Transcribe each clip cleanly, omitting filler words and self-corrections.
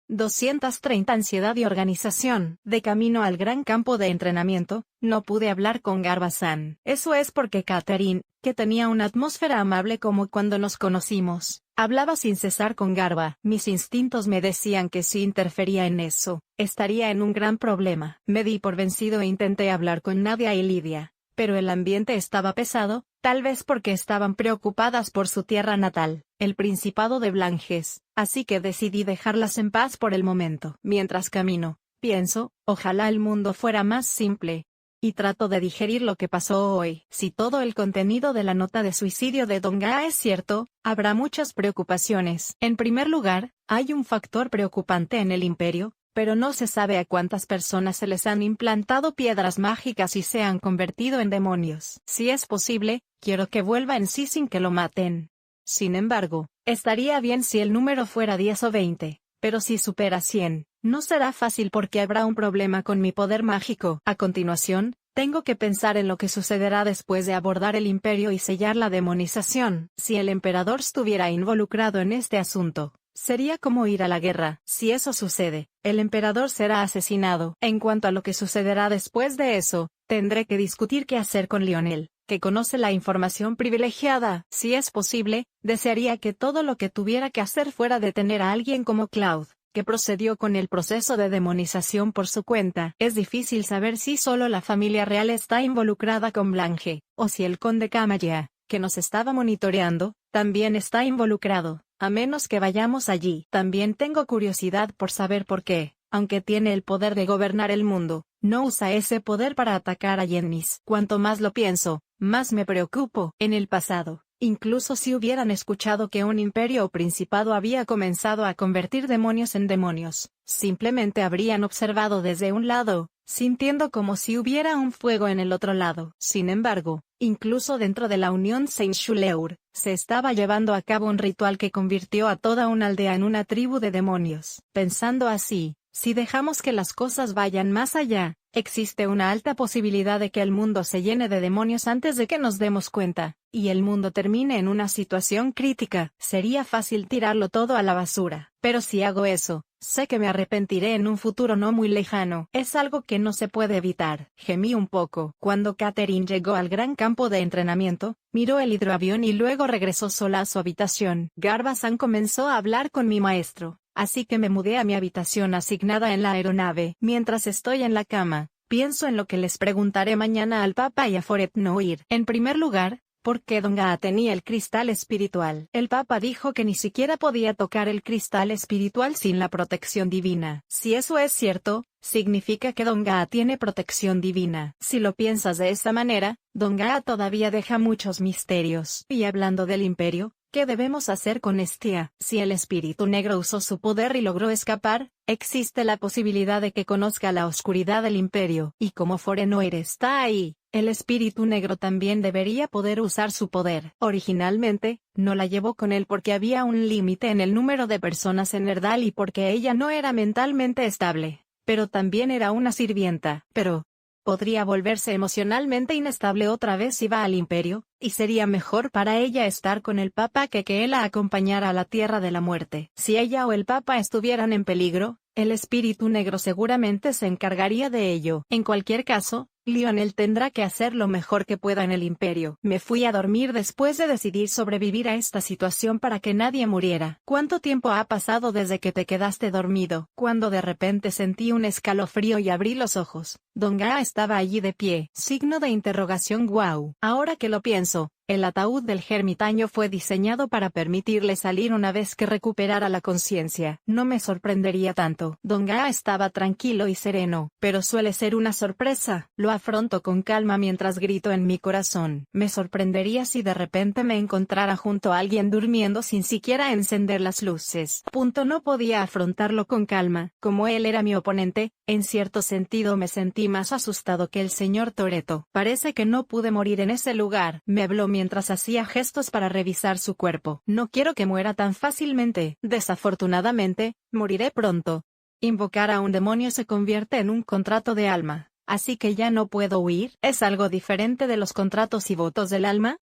230 Ansiedad y organización. De camino al gran campo de entrenamiento, no pude hablar con Garba-san. Eso es porque Catherine, que tenía una atmósfera amable como cuando nos conocimos, hablaba sin cesar con Garba. Mis instintos me decían que si interfería en eso, estaría en un gran problema. Me di por vencido e intenté hablar con Nadia y Lidia, pero el ambiente estaba pesado, tal vez porque estaban preocupadas por su tierra natal, el Principado de Blanges, así que decidí dejarlas en paz por el momento. Mientras camino, pienso, ojalá el mundo fuera más simple. Y trato de digerir lo que pasó hoy. Si todo el contenido de la nota de suicidio de Dong-a es cierto, habrá muchas preocupaciones. En primer lugar, hay un factor preocupante en el imperio, pero no se sabe a cuántas personas se les han implantado piedras mágicas y se han convertido en demonios. Si es posible, quiero que vuelva en sí sin que lo maten. Sin embargo, estaría bien si el número fuera 10 o 20, pero si supera 100, no será fácil porque habrá un problema con mi poder mágico. A continuación, tengo que pensar en lo que sucederá después de abordar el imperio y sellar la demonización. Si el emperador estuviera involucrado en este asunto, sería como ir a la guerra. Si eso sucede, el emperador será asesinado. En cuanto a lo que sucederá después de eso, tendré que discutir qué hacer con Lionel, que conoce la información privilegiada. Si es posible, desearía que todo lo que tuviera que hacer fuera detener a alguien como Cloud, que procedió con el proceso de demonización por su cuenta. Es difícil saber si solo la familia real está involucrada con Blanche, o si el conde Camaya, que nos estaba monitoreando, también está involucrado, a menos que vayamos allí. También tengo curiosidad por saber por qué, aunque tiene el poder de gobernar el mundo, no usa ese poder para atacar a Yennis. Cuanto más lo pienso, más me preocupo. En el pasado, incluso si hubieran escuchado que un imperio o principado había comenzado a convertir demonios en demonios, simplemente habrían observado desde un lado, sintiendo como si hubiera un fuego en el otro lado. Sin embargo, incluso dentro de la Unión Saint-Chuleur, se estaba llevando a cabo un ritual que convirtió a toda una aldea en una tribu de demonios. Pensando así, si dejamos que las cosas vayan más allá, existe una alta posibilidad de que el mundo se llene de demonios antes de que nos demos cuenta, y el mundo termine en una situación crítica. Sería fácil tirarlo todo a la basura, pero si hago eso, sé que me arrepentiré en un futuro no muy lejano. Es algo que no se puede evitar. Gemí un poco. Cuando Catherine llegó al gran campo de entrenamiento, miró el hidroavión y luego regresó sola a su habitación. Garba-san comenzó a hablar con mi maestro, así que me mudé a mi habitación asignada en la aeronave. Mientras estoy en la cama, pienso en lo que les preguntaré mañana al Papa y a Foret Noir. En primer lugar, ¿por qué Dong-a tenía el cristal espiritual? El Papa dijo que ni siquiera podía tocar el cristal espiritual sin la protección divina. Si eso es cierto, significa que Dong-a tiene protección divina. Si lo piensas de esa manera, Dong-a todavía deja muchos misterios. Y hablando del imperio, ¿qué debemos hacer con Estia? Si el espíritu negro usó su poder y logró escapar, existe la posibilidad de que conozca la oscuridad del imperio. Y como Forenoir está ahí, el espíritu negro también debería poder usar su poder. Originalmente, no la llevó con él porque había un límite en el número de personas en Erdal y porque ella no era mentalmente estable, pero también era una sirvienta. Pero podría volverse emocionalmente inestable otra vez si va al imperio, y sería mejor para ella estar con el Papa que él la acompañara a la Tierra de la Muerte. Si ella o el Papa estuvieran en peligro, el espíritu negro seguramente se encargaría de ello. En cualquier caso, Lionel tendrá que hacer lo mejor que pueda en el imperio. Me fui a dormir después de decidir sobrevivir a esta situación para que nadie muriera. ¿Cuánto tiempo ha pasado desde que te quedaste dormido? Cuando de repente sentí un escalofrío y abrí los ojos, Dong-a estaba allí de pie. Signo de interrogación. Wow. Ahora que lo pienso, el ataúd del ermitaño fue diseñado para permitirle salir una vez que recuperara la conciencia. No me sorprendería tanto. Dong-a estaba tranquilo y sereno, pero suele ser una sorpresa. Lo afronto con calma mientras grito en mi corazón. Me sorprendería si de repente me encontrara junto a alguien durmiendo sin siquiera encender las luces. No podía afrontarlo con calma. Como él era mi oponente, en cierto sentido me sentí más asustado que el señor Toretto. Parece que no pude morir en ese lugar. Me habló mientras hacía gestos para revisar su cuerpo. No quiero que muera tan fácilmente. Desafortunadamente, moriré pronto. Invocar a un demonio se convierte en un contrato de alma, así que ya no puedo huir. ¿Es algo diferente de los contratos y votos del alma?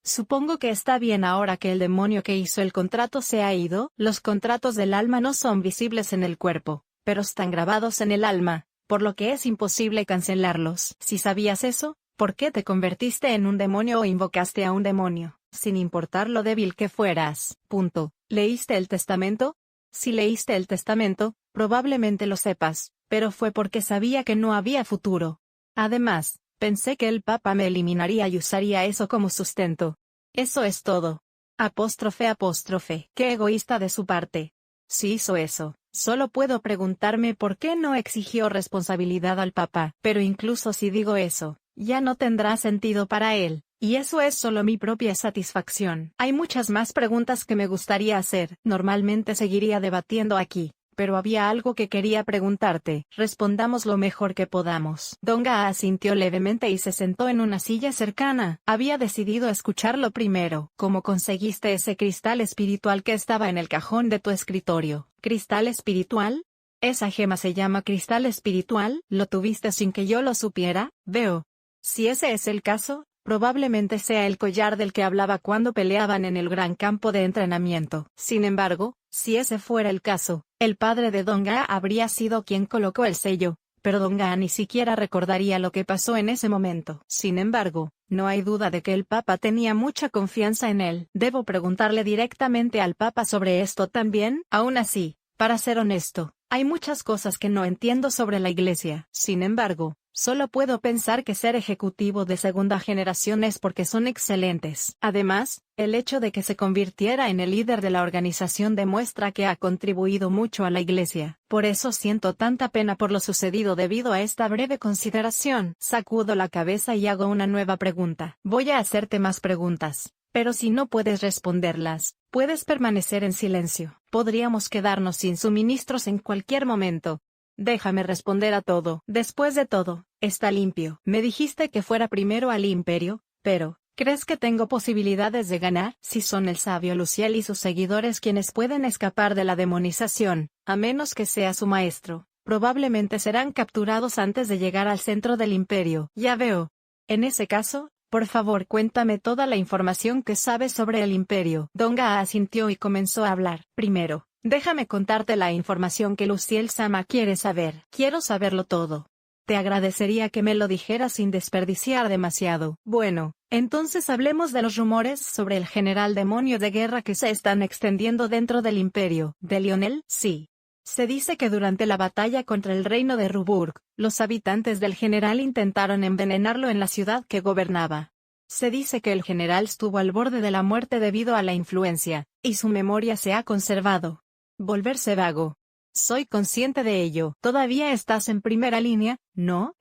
Supongo que está bien ahora que el demonio que hizo el contrato se ha ido. Los contratos del alma no son visibles en el cuerpo, pero están grabados en el alma, por lo que es imposible cancelarlos. Si sabías eso, ¿por qué te convertiste en un demonio o invocaste a un demonio, sin importar lo débil que fueras? Punto. ¿Leíste el testamento? Si leíste el testamento, probablemente lo sepas, pero fue porque sabía que no había futuro. Además, pensé que el Papa me eliminaría y usaría eso como sustento. Eso es todo. Apóstrofe. Qué egoísta de su parte. Si hizo eso, solo puedo preguntarme por qué no exigió responsabilidad al Papa. Pero incluso si digo eso, ya no tendrá sentido para él, y eso es solo mi propia satisfacción. Hay muchas más preguntas que me gustaría hacer. Normalmente seguiría debatiendo aquí, pero había algo que quería preguntarte. Respondamos lo mejor que podamos. Donga asintió levemente y se sentó en una silla cercana. Había decidido escucharlo primero. ¿Cómo conseguiste ese cristal espiritual que estaba en el cajón de tu escritorio? ¿Cristal espiritual? ¿Esa gema se llama cristal espiritual? ¿Lo tuviste sin que yo lo supiera? Veo. Si ese es el caso, probablemente sea el collar del que hablaba cuando peleaban en el gran campo de entrenamiento. Sin embargo, si ese fuera el caso, el padre de Donga habría sido quien colocó el sello, pero Donga ni siquiera recordaría lo que pasó en ese momento. Sin embargo, no hay duda de que el Papa tenía mucha confianza en él. ¿Debo preguntarle directamente al Papa sobre esto también? Aún así, para ser honesto, hay muchas cosas que no entiendo sobre la Iglesia. Sin embargo, solo puedo pensar que ser ejecutivo de segunda generación es porque son excelentes. Además, el hecho de que se convirtiera en el líder de la organización demuestra que ha contribuido mucho a la Iglesia. Por eso siento tanta pena por lo sucedido debido a esta breve consideración. Sacudo la cabeza y hago una nueva pregunta. Voy a hacerte más preguntas, pero si no puedes responderlas, puedes permanecer en silencio. Podríamos quedarnos sin suministros en cualquier momento. Déjame responder a todo. Después de todo, está limpio. Me dijiste que fuera primero al Imperio, pero, ¿crees que tengo posibilidades de ganar? Si son el sabio Luciel y sus seguidores quienes pueden escapar de la demonización, a menos que sea su maestro, probablemente serán capturados antes de llegar al centro del Imperio. Ya veo. En ese caso, por favor cuéntame toda la información que sabes sobre el Imperio. Donga asintió y comenzó a hablar. Primero, déjame contarte la información que Luciel Sama quiere saber. Quiero saberlo todo. Te agradecería que me lo dijeras sin desperdiciar demasiado. Bueno, entonces hablemos de los rumores sobre el general demonio de guerra que se están extendiendo dentro del Imperio. ¿De Lionel? Sí. Se dice que durante la batalla contra el reino de Ruburg, los habitantes del general intentaron envenenarlo en la ciudad que gobernaba. Se dice que el general estuvo al borde de la muerte debido a la influencia, y su memoria se ha conservado. Volverse vago. Soy consciente de ello. ¿Todavía estás en primera línea? No.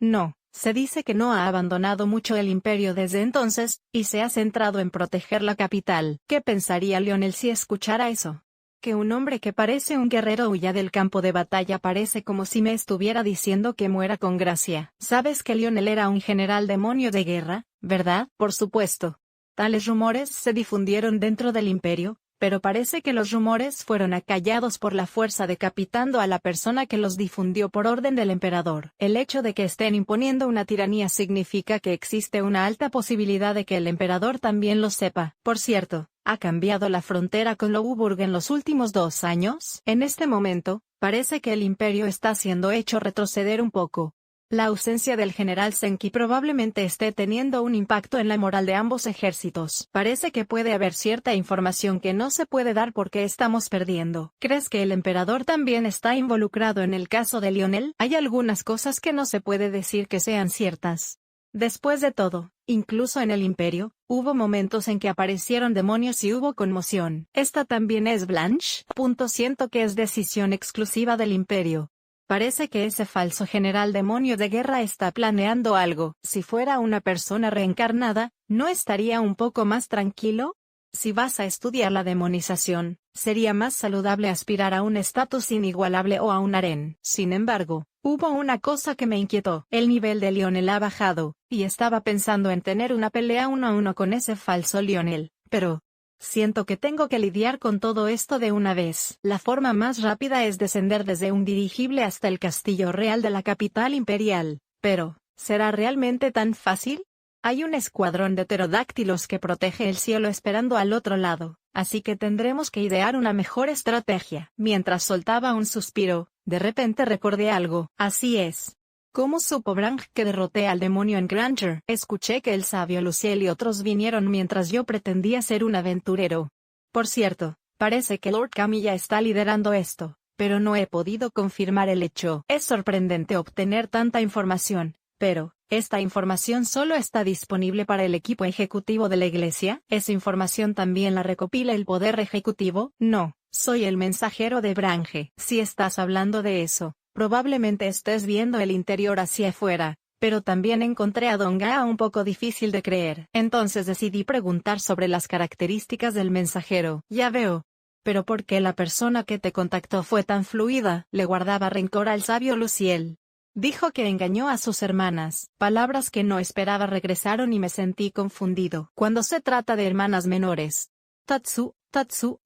Se dice que no ha abandonado mucho el imperio desde entonces, y se ha centrado en proteger la capital. ¿Qué pensaría Lionel si escuchara eso? Que un hombre que parece un guerrero huya del campo de batalla parece como si me estuviera diciendo que muera con gracia. Sabes que Lionel era un general demonio de guerra, ¿verdad? Por supuesto. Tales rumores se difundieron dentro del imperio, pero parece que los rumores fueron acallados por la fuerza decapitando a la persona que los difundió por orden del emperador. El hecho de que estén imponiendo una tiranía significa que existe una alta posibilidad de que el emperador también lo sepa. Por cierto, ¿ha cambiado la frontera con Louburg en los últimos 2 años? En este momento, parece que el imperio está siendo hecho retroceder un poco. La ausencia del general Senki probablemente esté teniendo un impacto en la moral de ambos ejércitos. Parece que puede haber cierta información que no se puede dar porque estamos perdiendo. ¿Crees que el emperador también está involucrado en el caso de Lionel? Hay algunas cosas que no se puede decir que sean ciertas. Después de todo, incluso en el imperio, hubo momentos en que aparecieron demonios y hubo conmoción. ¿Esta también es Blanche? Siento que es decisión exclusiva del imperio. Parece que ese falso general demonio de guerra está planeando algo. Si fuera una persona reencarnada, ¿no estaría un poco más tranquilo? Si vas a estudiar la demonización, sería más saludable aspirar a un estatus inigualable o a un harén. Sin embargo, hubo una cosa que me inquietó. El nivel de Lionel ha bajado, y estaba pensando en tener una pelea 1 a 1 con ese falso Lionel, pero siento que tengo que lidiar con todo esto de una vez. La forma más rápida es descender desde un dirigible hasta el castillo real de la capital imperial, pero, ¿será realmente tan fácil? Hay un escuadrón de pterodáctilos que protege el cielo esperando al otro lado, así que tendremos que idear una mejor estrategia. Mientras soltaba un suspiro, de repente recordé algo. Así es. ¿Cómo supo Branch que derroté al demonio en Granger? Escuché que el sabio Luciel y otros vinieron mientras yo pretendía ser un aventurero. Por cierto, parece que Lord Camilla está liderando esto, pero no he podido confirmar el hecho. Es sorprendente obtener tanta información, pero ¿esta información solo está disponible para el equipo ejecutivo de la Iglesia? ¿Esa información también la recopila el poder ejecutivo? No, soy el mensajero de Branch. Si estás hablando de eso, probablemente estés viendo el interior hacia afuera, pero también encontré a Don Gaa un poco difícil de creer. Entonces decidí preguntar sobre las características del mensajero. Ya veo. Pero ¿por qué la persona que te contactó fue tan fluida? Le guardaba rencor al sabio Luciel. Dijo que engañó a sus hermanas. Palabras que no esperaba regresaron y me sentí confundido. Cuando se trata de hermanas menores. Tatsu,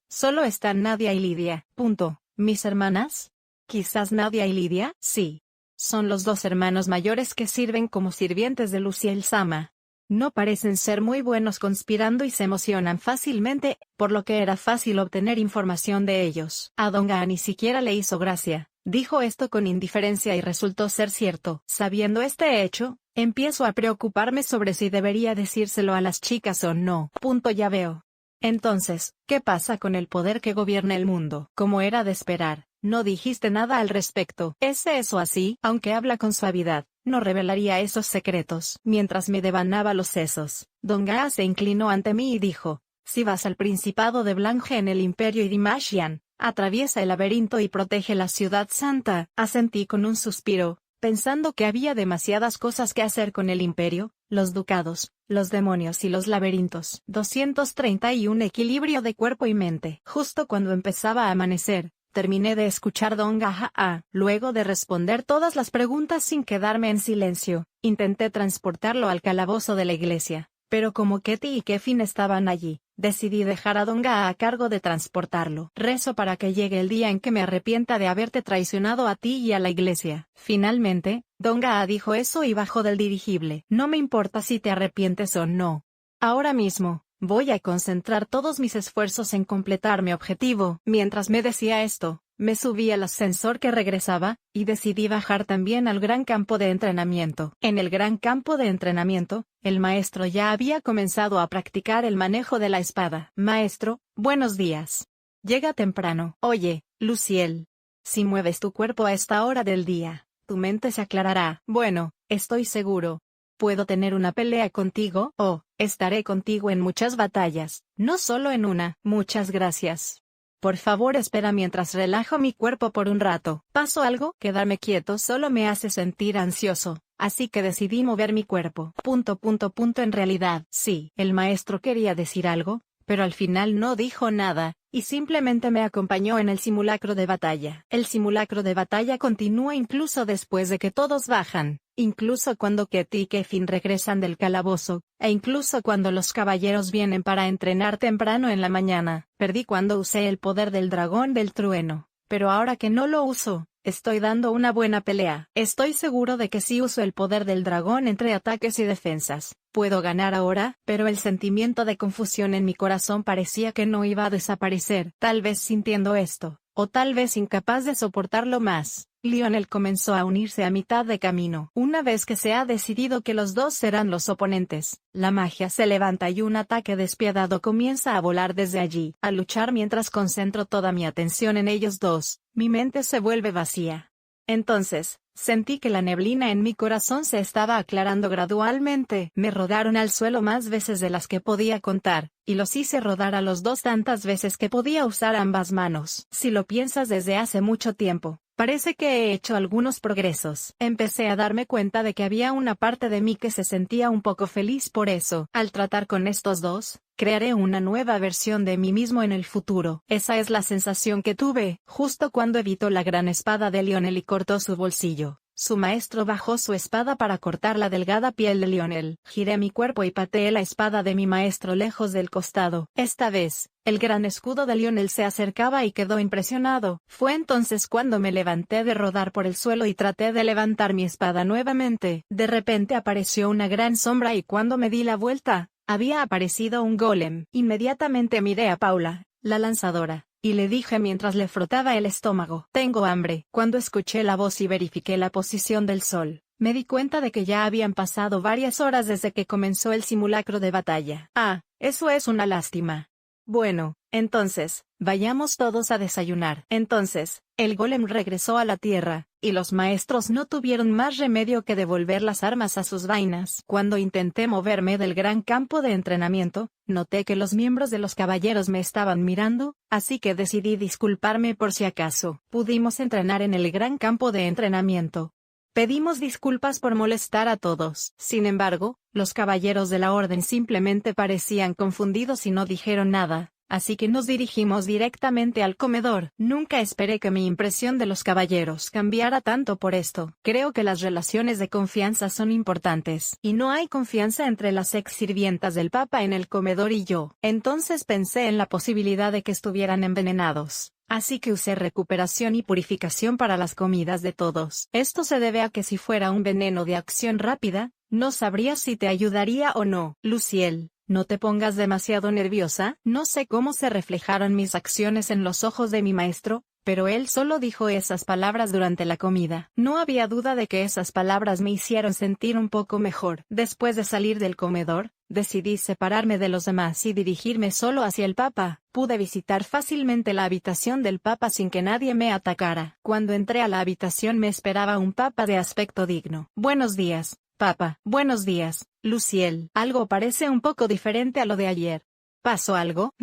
solo están Nadia y Lidia. Punto. ¿Mis hermanas? Quizás Nadia y Lidia, sí. Son los dos hermanos mayores que sirven como sirvientes de Luciel-sama. No parecen ser muy buenos conspirando y se emocionan fácilmente, por lo que era fácil obtener información de ellos. A Don Gaa ni siquiera le hizo gracia. Dijo esto con indiferencia y resultó ser cierto. Sabiendo este hecho, empiezo a preocuparme sobre si debería decírselo a las chicas o no. Ya veo. Entonces, ¿qué pasa con el poder que gobierna el mundo? Como era de esperar, no dijiste nada al respecto. ¿Es eso así? Aunque habla con suavidad, no revelaría esos secretos. Mientras me devanaba los sesos, Don Gaa se inclinó ante mí y dijo, si vas al Principado de Blange en el Imperio Idimashian, atraviesa el laberinto y protege la ciudad santa. Asentí con un suspiro, pensando que había demasiadas cosas que hacer con el imperio, los ducados, los demonios y los laberintos. 231 Equilibrio de cuerpo y mente. Justo cuando empezaba a amanecer, terminé de escuchar Don Gaa. Luego de responder todas las preguntas sin quedarme en silencio, intenté transportarlo al calabozo de la iglesia. Pero como Ketty y Kefin estaban allí, decidí dejar a Don Gaa a cargo de transportarlo. Rezo para que llegue el día en que me arrepienta de haberte traicionado a ti y a la iglesia. Finalmente, Don Gaa dijo eso y bajó del dirigible. No me importa si te arrepientes o no. Ahora mismo, voy a concentrar todos mis esfuerzos en completar mi objetivo. Mientras me decía esto, me subí al ascensor que regresaba, y decidí bajar también al gran campo de entrenamiento. En el gran campo de entrenamiento, el maestro ya había comenzado a practicar el manejo de la espada. Maestro, buenos días. Llega temprano. Oye, Luciel. Si mueves tu cuerpo a esta hora del día, tu mente se aclarará. Bueno, estoy seguro. ¿Puedo tener una pelea contigo? Oh, estaré contigo en muchas batallas, no solo en una. Muchas gracias. Por favor espera mientras relajo mi cuerpo por un rato. ¿Pasó algo? Quedarme quieto solo me hace sentir ansioso, así que decidí mover mi cuerpo. En realidad, sí. El maestro quería decir algo, pero al final no dijo nada, y simplemente me acompañó en el simulacro de batalla. El simulacro de batalla continúa incluso después de que todos bajan, incluso cuando Ketty y Kefin regresan del calabozo, e incluso cuando los caballeros vienen para entrenar temprano en la mañana. Perdí cuando usé el poder del dragón del trueno, pero ahora que no lo uso, estoy dando una buena pelea. Estoy seguro de que si uso el poder del dragón entre ataques y defensas, puedo ganar ahora, pero el sentimiento de confusión en mi corazón parecía que no iba a desaparecer. Tal vez sintiendo esto, o tal vez incapaz de soportarlo más, Lionel comenzó a unirse a mitad de camino. Una vez que se ha decidido que los dos serán los oponentes, la magia se levanta y un ataque despiadado comienza a volar desde allí. A luchar mientras concentro toda mi atención en ellos dos, mi mente se vuelve vacía. Entonces, sentí que la neblina en mi corazón se estaba aclarando gradualmente. Me rodaron al suelo más veces de las que podía contar, y los hice rodar a los dos tantas veces que podía usar ambas manos. Si lo piensas desde hace mucho tiempo, parece que he hecho algunos progresos. Empecé a darme cuenta de que había una parte de mí que se sentía un poco feliz por eso. Al tratar con estos dos, crearé una nueva versión de mí mismo en el futuro. Esa es la sensación que tuve, justo cuando evitó la gran espada de Lionel y cortó su bolsillo. Su maestro bajó su espada para cortar la delgada piel de Lionel. Giré mi cuerpo y pateé la espada de mi maestro lejos del costado. Esta vez, El gran escudo de Lionel se acercaba y quedó impresionado. Fue entonces cuando me levanté de rodar por el suelo y traté de levantar mi espada nuevamente. De repente apareció una gran sombra y cuando me di la vuelta, había aparecido un golem. Inmediatamente miré a Paula, la lanzadora, y le dije mientras le frotaba el estómago: tengo hambre. Cuando escuché la voz y verifiqué la posición del sol, me di cuenta de que ya habían pasado varias horas desde que comenzó el simulacro de batalla. Ah, eso es una lástima. Bueno, entonces, vayamos todos a desayunar. Entonces, el golem regresó a la tierra, y los maestros no tuvieron más remedio que devolver las armas a sus vainas. Cuando intenté moverme del gran campo de entrenamiento, noté que los miembros de los caballeros me estaban mirando, así que decidí disculparme por si acaso. Pudimos entrenar en el gran campo de entrenamiento. Pedimos disculpas por molestar a todos. Sin embargo, los caballeros de la orden simplemente parecían confundidos y no dijeron nada, así que nos dirigimos directamente al comedor. Nunca esperé que mi impresión de los caballeros cambiara tanto por esto. Creo que las relaciones de confianza son importantes, y no hay confianza entre las ex sirvientas del Papa en el comedor y yo. Entonces pensé en la posibilidad de que estuvieran envenenados. Así que usé recuperación y purificación para las comidas de todos. Esto se debe a que si fuera un veneno de acción rápida, no sabría si te ayudaría o no. Luciel, no te pongas demasiado nerviosa. No sé cómo se reflejaron mis acciones en los ojos de mi maestro, pero él solo dijo esas palabras durante la comida. No había duda de que esas palabras me hicieron sentir un poco mejor. Después de salir del comedor, decidí separarme de los demás y dirigirme solo hacia el Papa. Pude visitar fácilmente la habitación del Papa sin que nadie me atacara. Cuando entré a la habitación me esperaba un Papa de aspecto digno. Buenos días, Papa. Buenos días, Luciel. Algo parece un poco diferente a lo de ayer. ¿Pasó algo?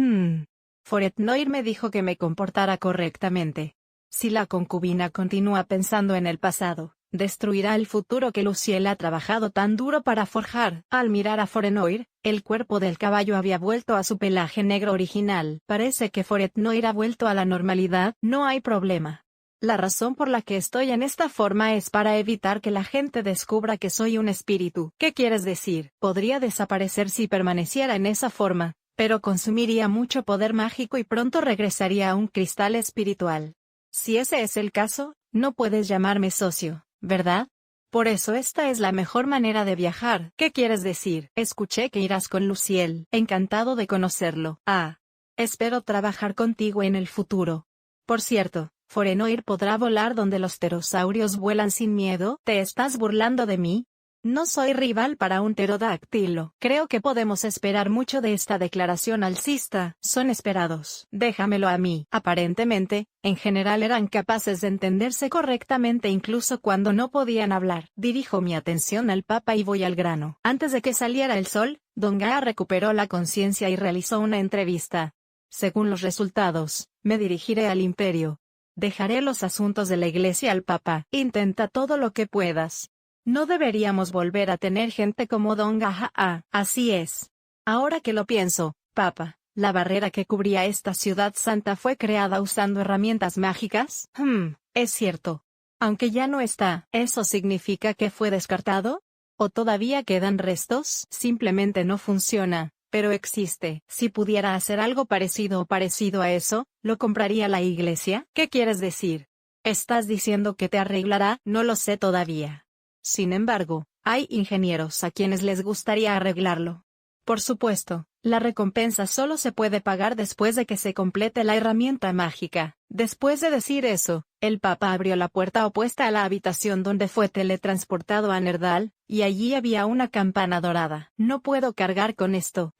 Foretnoir me dijo que me comportara correctamente. Si la concubina continúa pensando en el pasado, destruirá el futuro que Luciel ha trabajado tan duro para forjar. Al mirar a Foretnoir, el cuerpo del caballo había vuelto a su pelaje negro original. Parece que Foretnoir ha vuelto a la normalidad. No hay problema. La razón por la que estoy en esta forma es para evitar que la gente descubra que soy un espíritu. ¿Qué quieres decir? Podría desaparecer si permaneciera en esa forma, pero consumiría mucho poder mágico y pronto regresaría a un cristal espiritual. Si ese es el caso, no puedes llamarme socio, ¿verdad? Por eso esta es la mejor manera de viajar. ¿Qué quieres decir? Escuché que irás con Luciel. Encantado de conocerlo. Ah. Espero trabajar contigo en el futuro. Por cierto, ¿Foretnoir podrá volar donde los pterosaurios vuelan sin miedo? ¿Te estás burlando de mí? No soy rival para un pterodáctilo. Creo que podemos esperar mucho de esta declaración alcista. Son esperados. Déjamelo a mí. Aparentemente, en general eran capaces de entenderse correctamente incluso cuando no podían hablar. Dirijo mi atención al Papa y voy al grano. Antes de que saliera el sol, Don Gaa recuperó la conciencia y realizó una entrevista. Según los resultados, me dirigiré al imperio. Dejaré los asuntos de la iglesia al Papa. Intenta todo lo que puedas. No deberíamos volver a tener gente como Don Gaa. Así es. Ahora que lo pienso, Papa, ¿la barrera que cubría esta ciudad santa fue creada usando herramientas mágicas? Es cierto. Aunque ya no está, ¿eso significa que fue descartado? ¿O todavía quedan restos? Simplemente no funciona, pero existe. Si pudiera hacer algo parecido a eso, ¿lo compraría la iglesia? ¿Qué quieres decir? ¿Estás diciendo que te arreglará? No lo sé todavía. Sin embargo, hay ingenieros a quienes les gustaría arreglarlo. Por supuesto, la recompensa solo se puede pagar después de que se complete la herramienta mágica. Después de decir eso, el Papa abrió la puerta opuesta a la habitación donde fue teletransportado a Nerdal, y allí había una campana dorada. No puedo cargar con esto.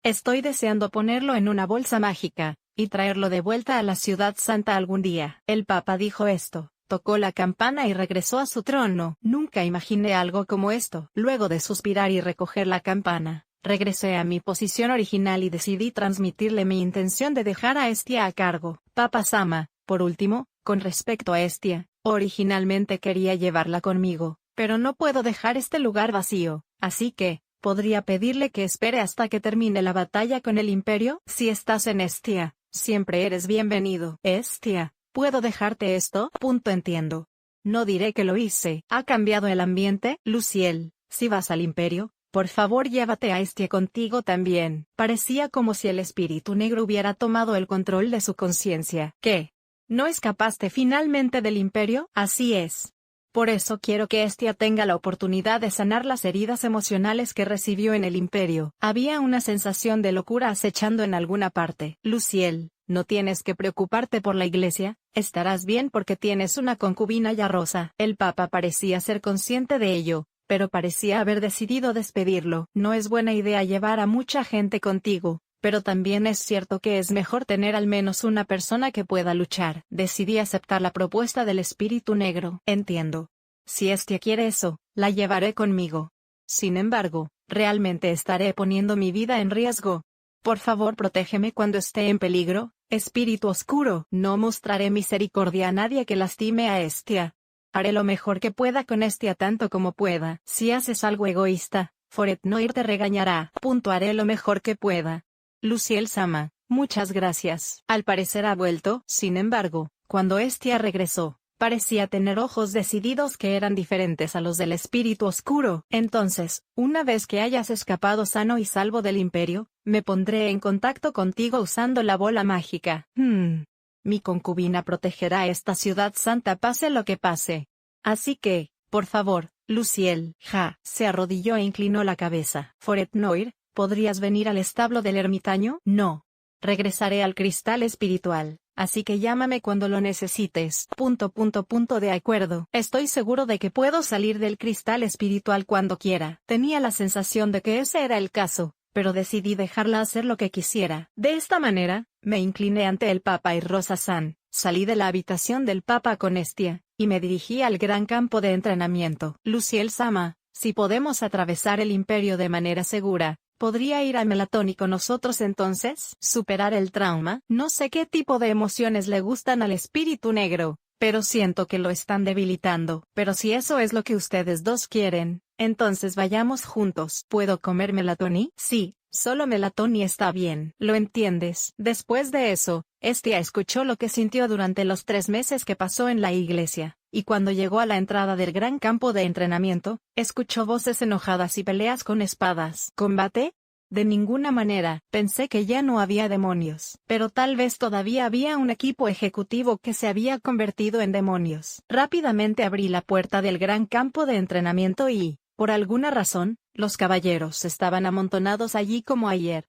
Estoy deseando ponerlo en una bolsa mágica, y traerlo de vuelta a la ciudad santa algún día. El Papa dijo esto. Tocó la campana y regresó a su trono. Nunca imaginé algo como esto. Luego de suspirar y recoger la campana, regresé a mi posición original y decidí transmitirle mi intención de dejar a Estia a cargo. Papa Sama, por último, con respecto a Estia, originalmente quería llevarla conmigo, pero no puedo dejar este lugar vacío, así que, ¿podría pedirle que espere hasta que termine la batalla con el Imperio? Si estás en Estia, siempre eres bienvenido. Estia. ¿Puedo dejarte esto? Entiendo. No diré que lo hice. ¿Ha cambiado el ambiente? Luciel, si vas al Imperio, Por favor, llévate a este contigo también. Parecía como si el espíritu negro hubiera tomado el control de su conciencia. ¿Qué? ¿No escapaste finalmente del imperio? Así es. Por eso quiero que Estia tenga la oportunidad de sanar las heridas emocionales que recibió en el imperio. Había una sensación de locura acechando en alguna parte. Luciel, no tienes que preocuparte por la iglesia, estarás bien porque tienes una concubina ya rosa. El papa parecía ser consciente de ello, pero parecía haber decidido despedirlo. No es buena idea llevar a mucha gente contigo, pero también es cierto que es mejor tener al menos una persona que pueda luchar. Decidí aceptar la propuesta del espíritu negro. Entiendo. Si Estia quiere eso, la llevaré conmigo. Sin embargo, realmente estaré poniendo mi vida en riesgo. Por favor, protégeme cuando esté en peligro, espíritu oscuro. No mostraré misericordia a nadie que lastime a Estia. Haré lo mejor que pueda con Estia tanto como pueda. Si haces algo egoísta, Foretnoir te regañará. Haré lo mejor que pueda. Luciel-sama, muchas gracias. Al parecer ha vuelto. Sin embargo, cuando Estia regresó, parecía tener ojos decididos que eran diferentes a los del espíritu oscuro. Entonces, una vez que hayas escapado sano y salvo del imperio, me pondré en contacto contigo usando la bola mágica. Mi concubina protegerá esta ciudad santa pase lo que pase. Así que, por favor, Luciel, se arrodilló e inclinó la cabeza. Foretnoir, ¿podrías venir al establo del ermitaño? No. Regresaré al cristal espiritual, así que llámame cuando lo necesites. De acuerdo. Estoy seguro de que puedo salir del cristal espiritual cuando quiera. Tenía la sensación de que ese era el caso, pero decidí dejarla hacer lo que quisiera. De esta manera, me incliné ante el Papa y Rosa-san, salí de la habitación del Papa con Estia, y me dirigí al gran campo de entrenamiento. Luciel-sama, si podemos atravesar el imperio de manera segura, ¿podría ir a Melatoni con nosotros entonces? ¿Superar el trauma? No sé qué tipo de emociones le gustan al espíritu negro, pero siento que lo están debilitando. Pero si eso es lo que ustedes dos quieren, entonces vayamos juntos. ¿Puedo comer Melatoni? Sí, solo Melatoni está bien. ¿Lo entiendes? Después de eso, Estia escuchó lo que sintió durante los 3 meses que pasó en la iglesia, y cuando llegó a la entrada del gran campo de entrenamiento, escuchó voces enojadas y peleas con espadas. ¿Combate? De ninguna manera. Pensé que ya no había demonios, pero tal vez todavía había un equipo ejecutivo que se había convertido en demonios. Rápidamente abrí la puerta del gran campo de entrenamiento y, por alguna razón, los caballeros estaban amontonados allí como ayer.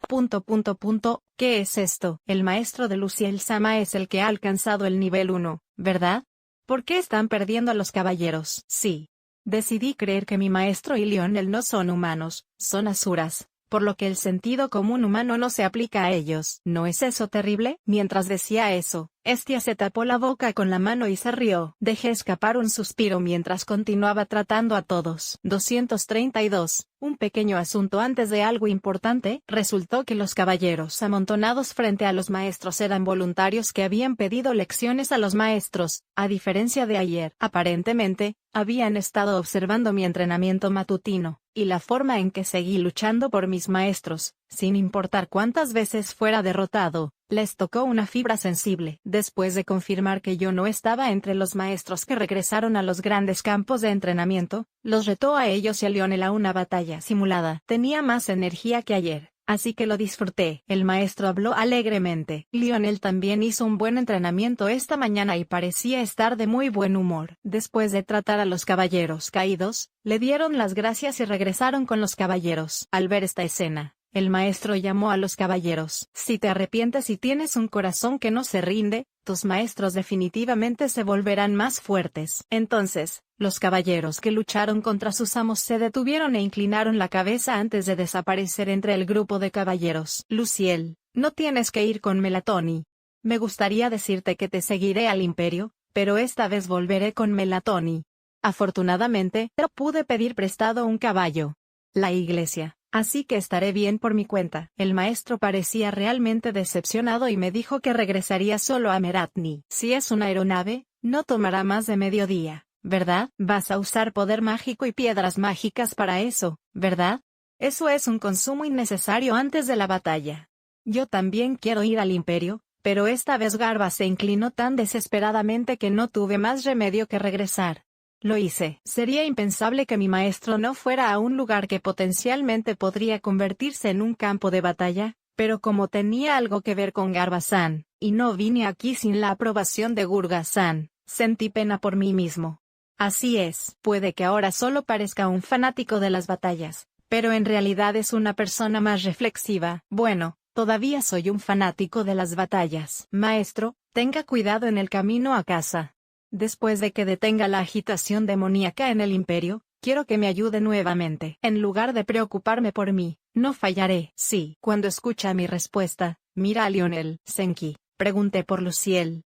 ¿Qué es esto? El maestro de Luciel-sama es el que ha alcanzado el nivel 1, ¿verdad? ¿Por qué están perdiendo a los caballeros? Sí. Decidí creer que mi maestro y Lionel no son humanos, son asuras, por lo que el sentido común humano no se aplica a ellos. ¿No es eso terrible? Mientras decía eso, Estia se tapó la boca con la mano y se rió. Dejé escapar un suspiro mientras continuaba tratando a todos. 232. Un pequeño asunto antes de algo importante. Resultó que los caballeros amontonados frente a los maestros eran voluntarios que habían pedido lecciones a los maestros, a diferencia de ayer. Aparentemente, habían estado observando mi entrenamiento matutino, y la forma en que seguí luchando por mis maestros, sin importar cuántas veces fuera derrotado. Les tocó una fibra sensible. Después de confirmar que yo no estaba entre los maestros que regresaron a los grandes campos de entrenamiento, los retó a ellos y a Lionel a una batalla simulada. Tenía más energía que ayer, así que lo disfruté. El maestro habló alegremente. Lionel también hizo un buen entrenamiento esta mañana y parecía estar de muy buen humor. Después de tratar a los caballeros caídos, le dieron las gracias y regresaron con los caballeros. Al ver esta escena, el maestro llamó a los caballeros. Si te arrepientes y tienes un corazón que no se rinde, tus maestros definitivamente se volverán más fuertes. Entonces, los caballeros que lucharon contra sus amos se detuvieron e inclinaron la cabeza antes de desaparecer entre el grupo de caballeros. Luciel, no tienes que ir con Melatoni. Me gustaría decirte que te seguiré al imperio, pero esta vez volveré con Melatoni. Afortunadamente, no pude pedir prestado un caballo. La iglesia. Así que estaré bien por mi cuenta. El maestro parecía realmente decepcionado y me dijo que regresaría solo a Meratni. Si es una aeronave, no tomará más de mediodía, ¿verdad? Vas a usar poder mágico y piedras mágicas para eso, ¿verdad? Eso es un consumo innecesario antes de la batalla. Yo también quiero ir al imperio, pero esta vez Garba se inclinó tan desesperadamente que no tuve más remedio que regresar. Lo hice. Sería impensable que mi maestro no fuera a un lugar que potencialmente podría convertirse en un campo de batalla, pero como tenía algo que ver con Garba-san, y no vine aquí sin la aprobación de Gurga-san, sentí pena por mí mismo. Así es, puede que ahora solo parezca un fanático de las batallas, pero en realidad es una persona más reflexiva. Bueno, todavía soy un fanático de las batallas. Maestro, tenga cuidado en el camino a casa. Después de que detenga la agitación demoníaca en el imperio, quiero que me ayude nuevamente. En lugar de preocuparme por mí, no fallaré. Sí. Cuando escucha mi respuesta, mira a Lionel. Senki, pregunté por Luciel.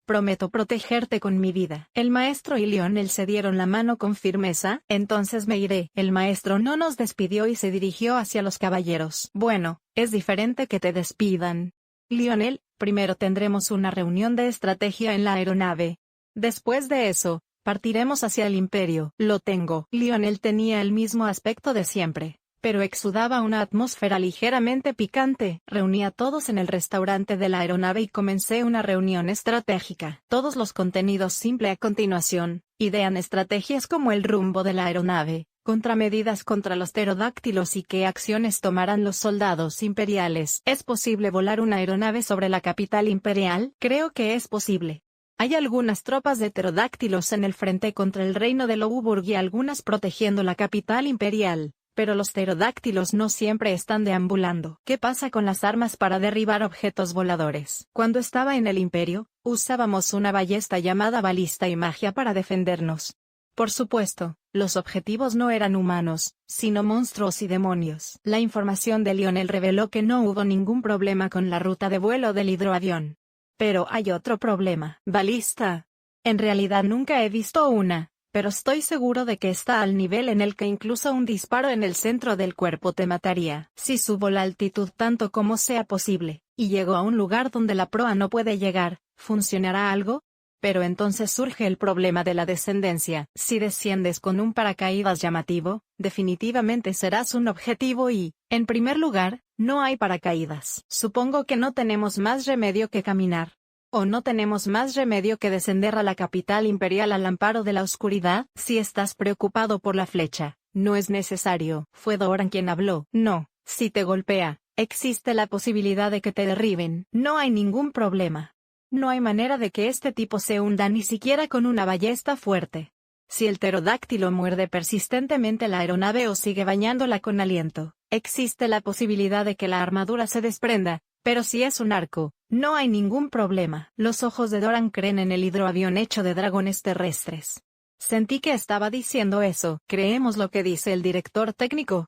Prometo protegerte con mi vida. El maestro y Lionel se dieron la mano con firmeza. Entonces me iré. El maestro no nos despidió y se dirigió hacia los caballeros. Bueno, es diferente que te despidan. Lionel, primero tendremos una reunión de estrategia en la aeronave. Después de eso, partiremos hacia el imperio. Lo tengo. Lionel tenía el mismo aspecto de siempre, pero exudaba una atmósfera ligeramente picante. Reuní a todos en el restaurante de la aeronave y comencé una reunión estratégica. Todos los contenidos simple a continuación, idean estrategias como el rumbo de la aeronave, contramedidas contra los pterodáctilos y qué acciones tomarán los soldados imperiales. ¿Es posible volar una aeronave sobre la capital imperial? Creo que es posible. Hay algunas tropas de pterodáctilos en el frente contra el reino de Louburg y algunas protegiendo la capital imperial, pero los pterodáctilos no siempre están deambulando. ¿Qué pasa con las armas para derribar objetos voladores? Cuando estaba en el imperio, usábamos una ballesta llamada balista y magia para defendernos. Por supuesto, los objetivos no eran humanos, sino monstruos y demonios. La información de Lionel reveló que no hubo ningún problema con la ruta de vuelo del hidroavión. Pero hay otro problema. ¿Balista? En realidad nunca he visto una, pero estoy seguro de que está al nivel en el que incluso un disparo en el centro del cuerpo te mataría. Si subo la altitud tanto como sea posible, y llego a un lugar donde la proa no puede llegar, ¿funcionará algo? Pero entonces surge el problema de la descendencia. Si desciendes con un paracaídas llamativo, definitivamente serás un objetivo y, en primer lugar, no hay paracaídas. Supongo que no tenemos más remedio que caminar. ¿O no tenemos más remedio que descender a la capital imperial al amparo de la oscuridad? Si estás preocupado por la flecha, no es necesario. Fue Doran quien habló. No, si te golpea, existe la posibilidad de que te derriben. No hay ningún problema. No hay manera de que este tipo se hunda ni siquiera con una ballesta fuerte. Si el pterodáctilo muerde persistentemente la aeronave o sigue bañándola con aliento, existe la posibilidad de que la armadura se desprenda, pero si es un arco, no hay ningún problema. Los ojos de Doran creen en el hidroavión hecho de dragones terrestres. Sentí que estaba diciendo eso. ¿Creemos lo que dice el director técnico?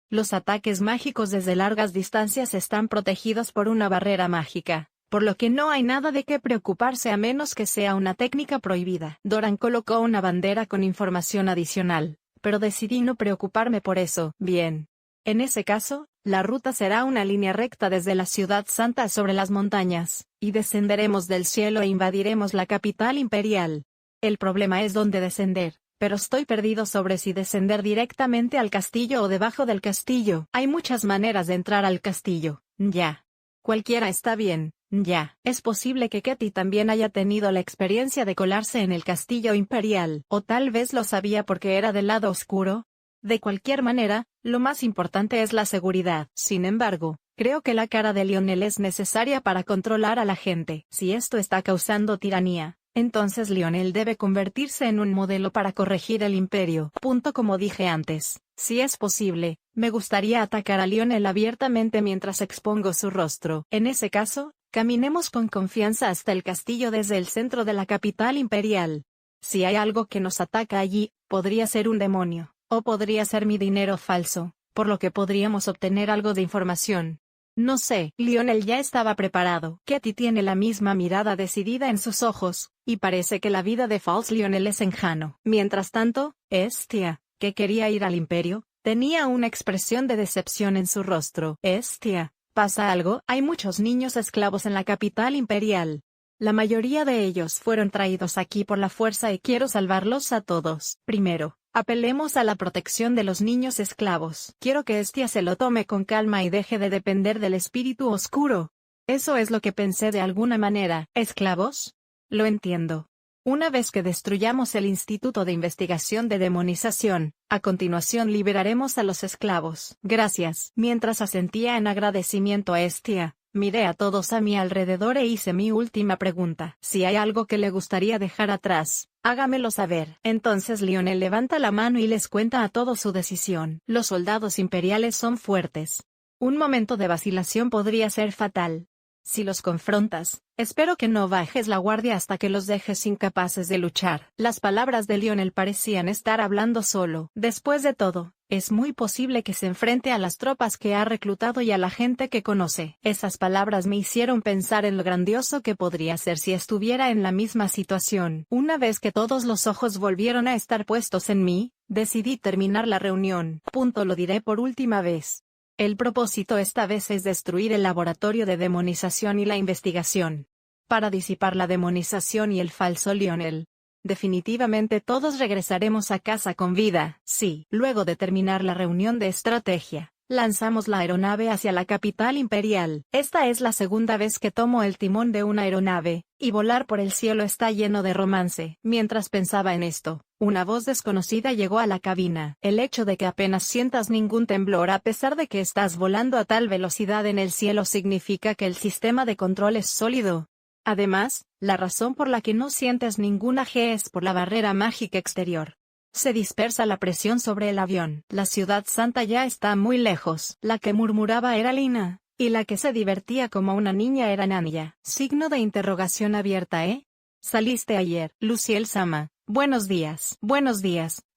Los ataques mágicos desde largas distancias están protegidos por una barrera mágica, por lo que no hay nada de qué preocuparse a menos que sea una técnica prohibida. Doran colocó una bandera con información adicional, pero decidí no preocuparme por eso. Bien. En ese caso, la ruta será una línea recta desde la ciudad santa sobre las montañas, y descenderemos del cielo e invadiremos la capital imperial. El problema es dónde descender, pero estoy perdido sobre si descender directamente al castillo o debajo del castillo. Hay muchas maneras de entrar al castillo. Ya. Cualquiera está bien. Ya. Es posible que Ketty también haya tenido la experiencia de colarse en el castillo imperial, o tal vez lo sabía porque era del lado oscuro. De cualquier manera, lo más importante es la seguridad. Sin embargo, creo que la cara de Lionel es necesaria para controlar a la gente. Si esto está causando tiranía, entonces Lionel debe convertirse en un modelo para corregir el imperio. Como dije antes, si es posible, me gustaría atacar a Lionel abiertamente mientras expongo su rostro. En ese caso, caminemos con confianza hasta el castillo desde el centro de la capital imperial. Si hay algo que nos ataca allí, podría ser un demonio, o podría ser mi dinero falso, por lo que podríamos obtener algo de información. No sé. Lionel ya estaba preparado. Ketty tiene la misma mirada decidida en sus ojos, y parece que la vida de False Lionel es enjano. Mientras tanto, Estia, que quería ir al imperio, tenía una expresión de decepción en su rostro. Estia, ¿pasa algo? Hay muchos niños esclavos en la capital imperial. La mayoría de ellos fueron traídos aquí por la fuerza y quiero salvarlos a todos. Primero, apelemos a la protección de los niños esclavos. Quiero que Estia se lo tome con calma y deje de depender del espíritu oscuro. Eso es lo que pensé de alguna manera. ¿Esclavos? Lo entiendo. Una vez que destruyamos el Instituto de Investigación de Demonización, a continuación liberaremos a los esclavos. Gracias. Mientras asentía en agradecimiento a Estia, miré a todos a mi alrededor e hice mi última pregunta. Si hay algo que le gustaría dejar atrás, hágamelo saber. Entonces Lionel levanta la mano y les cuenta a todos su decisión. Los soldados imperiales son fuertes. Un momento de vacilación podría ser fatal. Si los confrontas, espero que no bajes la guardia hasta que los dejes incapaces de luchar. Las palabras de Lionel parecían estar hablando solo. Después de todo, es muy posible que se enfrente a las tropas que ha reclutado y a la gente que conoce. Esas palabras me hicieron pensar en lo grandioso que podría ser si estuviera en la misma situación. Una vez que todos los ojos volvieron a estar puestos en mí, decidí terminar la reunión. Lo diré por última vez. El propósito esta vez es destruir el laboratorio de demonización y la investigación. Para disipar la demonización y el falso Lionel. Definitivamente todos regresaremos a casa con vida. Sí. Luego de terminar la reunión de estrategia, lanzamos la aeronave hacia la capital imperial. Esta es la segunda vez que tomo el timón de una aeronave, y volar por el cielo está lleno de romance. Mientras pensaba en esto, una voz desconocida llegó a la cabina. El hecho de que apenas sientas ningún temblor a pesar de que estás volando a tal velocidad en el cielo significa que el sistema de control es sólido. Además, la razón por la que no sientes ninguna G es por la barrera mágica exterior. Se dispersa la presión sobre el avión. La ciudad santa ya está muy lejos. La que murmuraba era Lina, y la que se divertía como una niña era Nanya. Signo de interrogación abierta, ¿eh? Saliste ayer, Luciel Sama. Buenos días,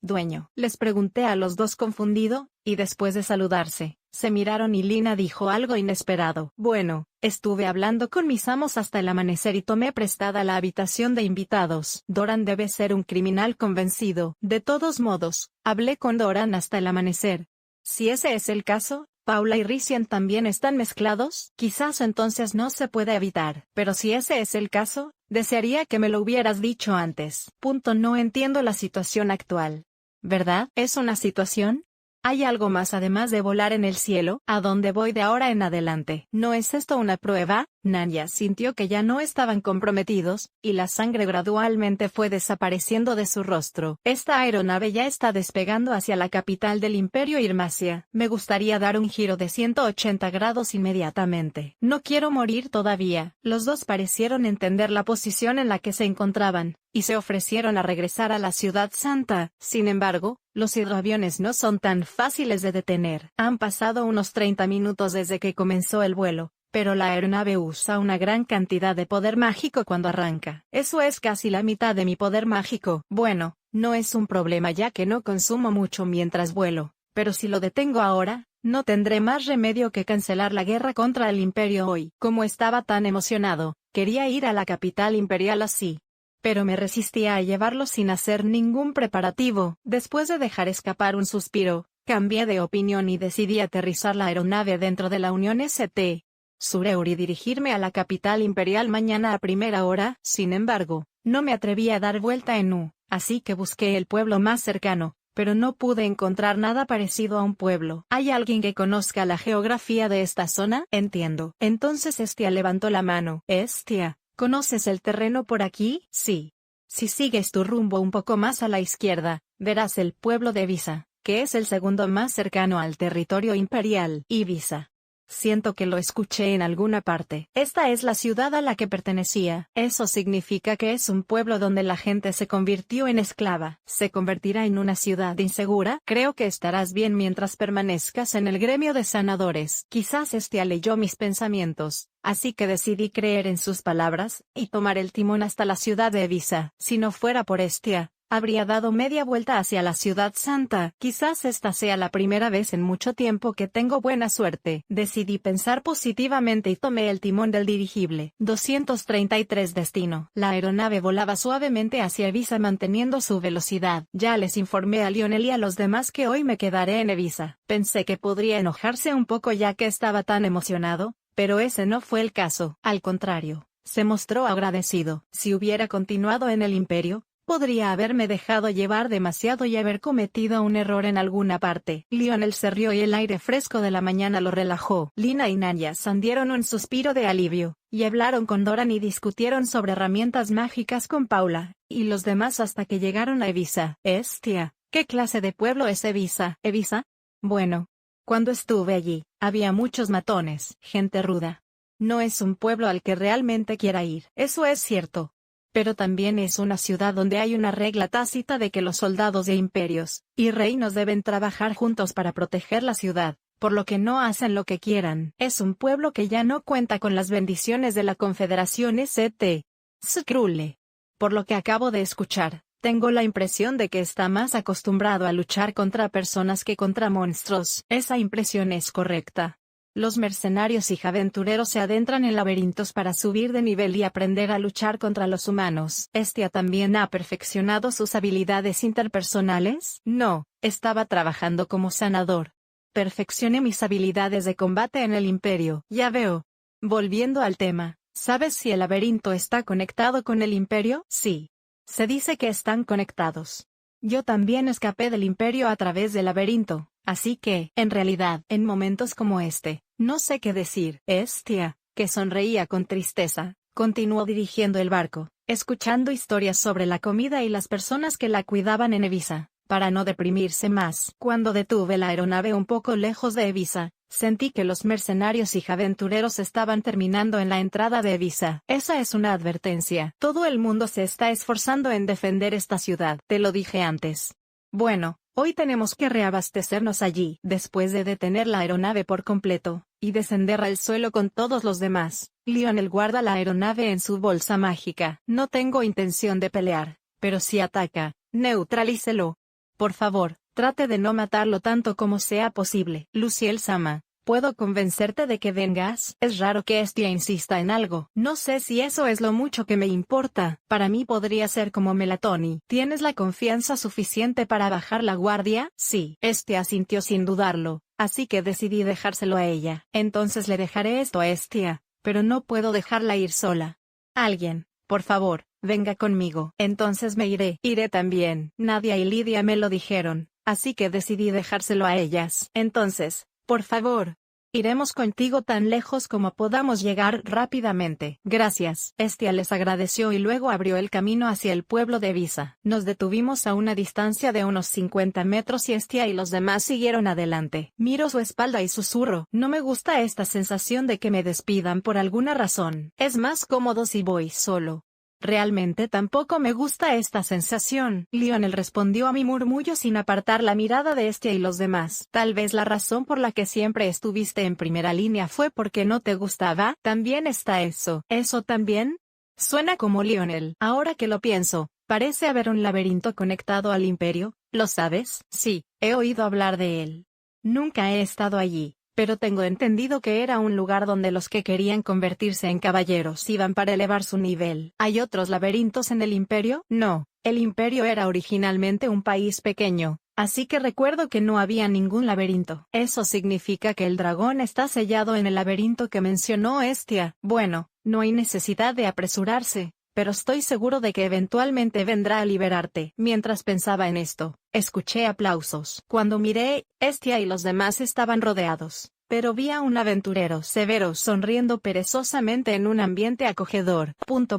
dueño. Les pregunté a los dos confundido, y después de saludarse, se miraron y Lina dijo algo inesperado. Bueno, estuve hablando con mis amos hasta el amanecer y tomé prestada la habitación de invitados. Doran debe ser un criminal convencido. De todos modos, hablé con Doran hasta el amanecer. Si ese es el caso, Paula y Rician también están mezclados. Quizás entonces no se puede evitar. Pero si ese es el caso, desearía que me lo hubieras dicho antes. No entiendo la situación actual. ¿Verdad? ¿Es una situación? ¿Hay algo más además de volar en el cielo? ¿A dónde voy de ahora en adelante? ¿No es esto una prueba? Nanya sintió que ya no estaban comprometidos, y la sangre gradualmente fue desapareciendo de su rostro. Esta aeronave ya está despegando hacia la capital del Imperio Irmacia. Me gustaría dar un giro de 180 grados inmediatamente. No quiero morir todavía. Los dos parecieron entender la posición en la que se encontraban, y se ofrecieron a regresar a la Ciudad Santa. Sin embargo, los hidroaviones no son tan fáciles de detener. Han pasado unos 30 minutos desde que comenzó el vuelo, pero la aeronave usa una gran cantidad de poder mágico cuando arranca. Eso es casi la mitad de mi poder mágico. Bueno, no es un problema ya que no consumo mucho mientras vuelo, pero si lo detengo ahora, no tendré más remedio que cancelar la guerra contra el Imperio hoy. Como estaba tan emocionado, quería ir a la capital imperial así. Pero me resistía a llevarlo sin hacer ningún preparativo. Después de dejar escapar un suspiro, cambié de opinión y decidí aterrizar la aeronave dentro de la Unión St. Sureur y dirigirme a la capital imperial mañana a primera hora. Sin embargo, no me atreví a dar vuelta en U, así que busqué el pueblo más cercano, pero no pude encontrar nada parecido a un pueblo. ¿Hay alguien que conozca la geografía de esta zona? Entiendo. Entonces Estia levantó la mano. Estia, ¿conoces el terreno por aquí? Sí. Si sigues tu rumbo un poco más a la izquierda, verás el pueblo de Ibiza, que es el segundo más cercano al territorio imperial. Ibiza. Siento que lo escuché en alguna parte. Esta es la ciudad a la que pertenecía. Eso significa que es un pueblo donde la gente se convirtió en esclava. ¿Se convertirá en una ciudad insegura? Creo que estarás bien mientras permanezcas en el gremio de sanadores. Quizás Estia leyó mis pensamientos, así que decidí creer en sus palabras, y tomar el timón hasta la ciudad de Ibiza. Si no fuera por Estia, habría dado media vuelta hacia la Ciudad Santa. Quizás esta sea la primera vez en mucho tiempo que tengo buena suerte. Decidí pensar positivamente y tomé el timón del dirigible. 233 destino. La aeronave volaba suavemente hacia Ibiza manteniendo su velocidad. Ya les informé a Lionel y a los demás que hoy me quedaré en Ibiza. Pensé que podría enojarse un poco ya que estaba tan emocionado, pero ese no fue el caso. Al contrario, se mostró agradecido. Si hubiera continuado en el Imperio, Podría haberme dejado llevar demasiado y haber cometido un error en alguna parte. Lionel se rió y el aire fresco de la mañana lo relajó. Lina y Nanya-san dieron un suspiro de alivio, y hablaron con Doran y discutieron sobre herramientas mágicas con Paula, y los demás hasta que llegaron a Evisa. Tía, ¿qué clase de pueblo es Evisa? ¿Evisa? Bueno, cuando estuve allí, había muchos matones, gente ruda. No es un pueblo al que realmente quiera ir. Eso es cierto. Pero también es una ciudad donde hay una regla tácita de que los soldados de imperios y reinos deben trabajar juntos para proteger la ciudad, por lo que no hacen lo que quieran. Es un pueblo que ya no cuenta con las bendiciones de la Confederación St. Skrull. Por lo que acabo de escuchar, tengo la impresión de que está más acostumbrado a luchar contra personas que contra monstruos. Esa impresión es correcta. Los mercenarios y aventureros se adentran en laberintos para subir de nivel y aprender a luchar contra los humanos. ¿Estia también ha perfeccionado sus habilidades interpersonales? No, estaba trabajando como sanador. Perfeccioné mis habilidades de combate en el Imperio. Ya veo. Volviendo al tema, ¿sabes si el laberinto está conectado con el Imperio? Sí. Se dice que están conectados. Yo también escapé del Imperio a través del laberinto. Así que, en realidad, en momentos como este, no sé qué decir. Estia, que sonreía con tristeza, continuó dirigiendo el barco, escuchando historias sobre la comida y las personas que la cuidaban en Evisa, para no deprimirse más. Cuando detuve la aeronave un poco lejos de Evisa, sentí que los mercenarios y aventureros estaban terminando en la entrada de Evisa. Esa es una advertencia. Todo el mundo se está esforzando en defender esta ciudad. Te lo dije antes. Bueno. Hoy tenemos que reabastecernos allí. Después de detener la aeronave por completo, y descender al suelo con todos los demás, Lionel guarda la aeronave en su bolsa mágica. No tengo intención de pelear, pero si ataca, neutralícelo. Por favor, trate de no matarlo tanto como sea posible. Luciel-sama, ¿puedo convencerte de que vengas? Es raro que Estia insista en algo. No sé si eso es lo mucho que me importa. Para mí podría ser como Melatoni. ¿Tienes la confianza suficiente para bajar la guardia? Sí. Estia asintió sin dudarlo, así que decidí dejárselo a ella. Entonces le dejaré esto a Estia, pero no puedo dejarla ir sola. Alguien, por favor, venga conmigo. Entonces me iré. Iré también. Nadia y Lidia me lo dijeron, así que decidí dejárselo a ellas. Entonces, por favor, iremos contigo tan lejos como podamos llegar rápidamente. Gracias. Estia les agradeció y luego abrió el camino hacia el pueblo de Evisa. Nos detuvimos a una distancia de unos 50 metros y Estia y los demás siguieron adelante. Miro su espalda y susurro. No me gusta esta sensación de que me despidan por alguna razón. Es más cómodo si voy solo. Realmente tampoco me gusta esta sensación. Lionel respondió a mi murmullo sin apartar la mirada de Estia y los demás. Tal vez la razón por la que siempre estuviste en primera línea fue porque no te gustaba. También está eso. ¿Eso también? Suena como Lionel. Ahora que lo pienso, parece haber un laberinto conectado al Imperio, ¿lo sabes? Sí, he oído hablar de él. Nunca he estado allí, pero tengo entendido que era un lugar donde los que querían convertirse en caballeros iban para elevar su nivel. ¿Hay otros laberintos en el Imperio? No, el Imperio era originalmente un país pequeño, así que recuerdo que no había ningún laberinto. Eso significa que el dragón está sellado en el laberinto que mencionó Estia. Bueno, no hay necesidad de apresurarse, pero estoy seguro de que eventualmente vendrá a liberarte. Mientras pensaba en esto, escuché aplausos. Cuando miré, Estia y los demás estaban rodeados, pero vi a un aventurero severo sonriendo perezosamente en un ambiente acogedor.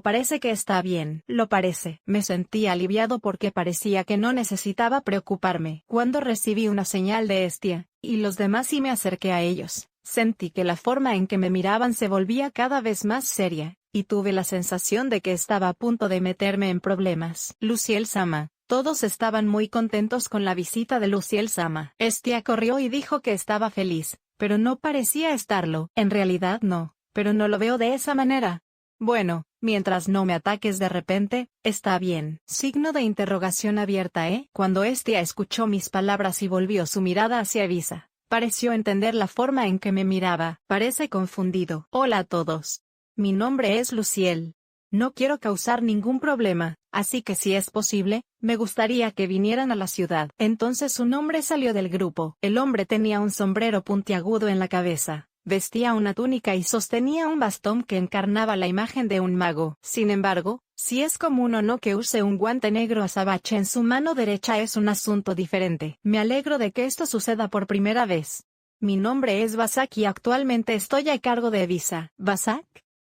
Parece que está bien. Lo parece. Me sentí aliviado porque parecía que no necesitaba preocuparme. Cuando recibí una señal de Estia y los demás y me acerqué a ellos, sentí que la forma en que me miraban se volvía cada vez más seria, y tuve la sensación de que estaba a punto de meterme en problemas. Luciel-sama. Todos estaban muy contentos con la visita de Luciel-sama. Estia corrió y dijo que estaba feliz, pero no parecía estarlo. En realidad no, pero no lo veo de esa manera. Bueno, mientras no me ataques de repente, está bien. Signo de interrogación abierta, ¿eh? Cuando Estia escuchó mis palabras y volvió su mirada hacia Evisa, pareció entender la forma en que me miraba. Parece confundido. Hola a todos. Mi nombre es Luciel. No quiero causar ningún problema, así que si es posible, me gustaría que vinieran a la ciudad. Entonces un hombre salió del grupo. El hombre tenía un sombrero puntiagudo en la cabeza, vestía una túnica y sostenía un bastón que encarnaba la imagen de un mago. Sin embargo, Si es común o no que use un guante negro azabache en su mano derecha es un asunto diferente. Me alegro de que esto suceda por primera vez. Mi nombre es Vasak y actualmente estoy a cargo de Evisa. ¿Vasak?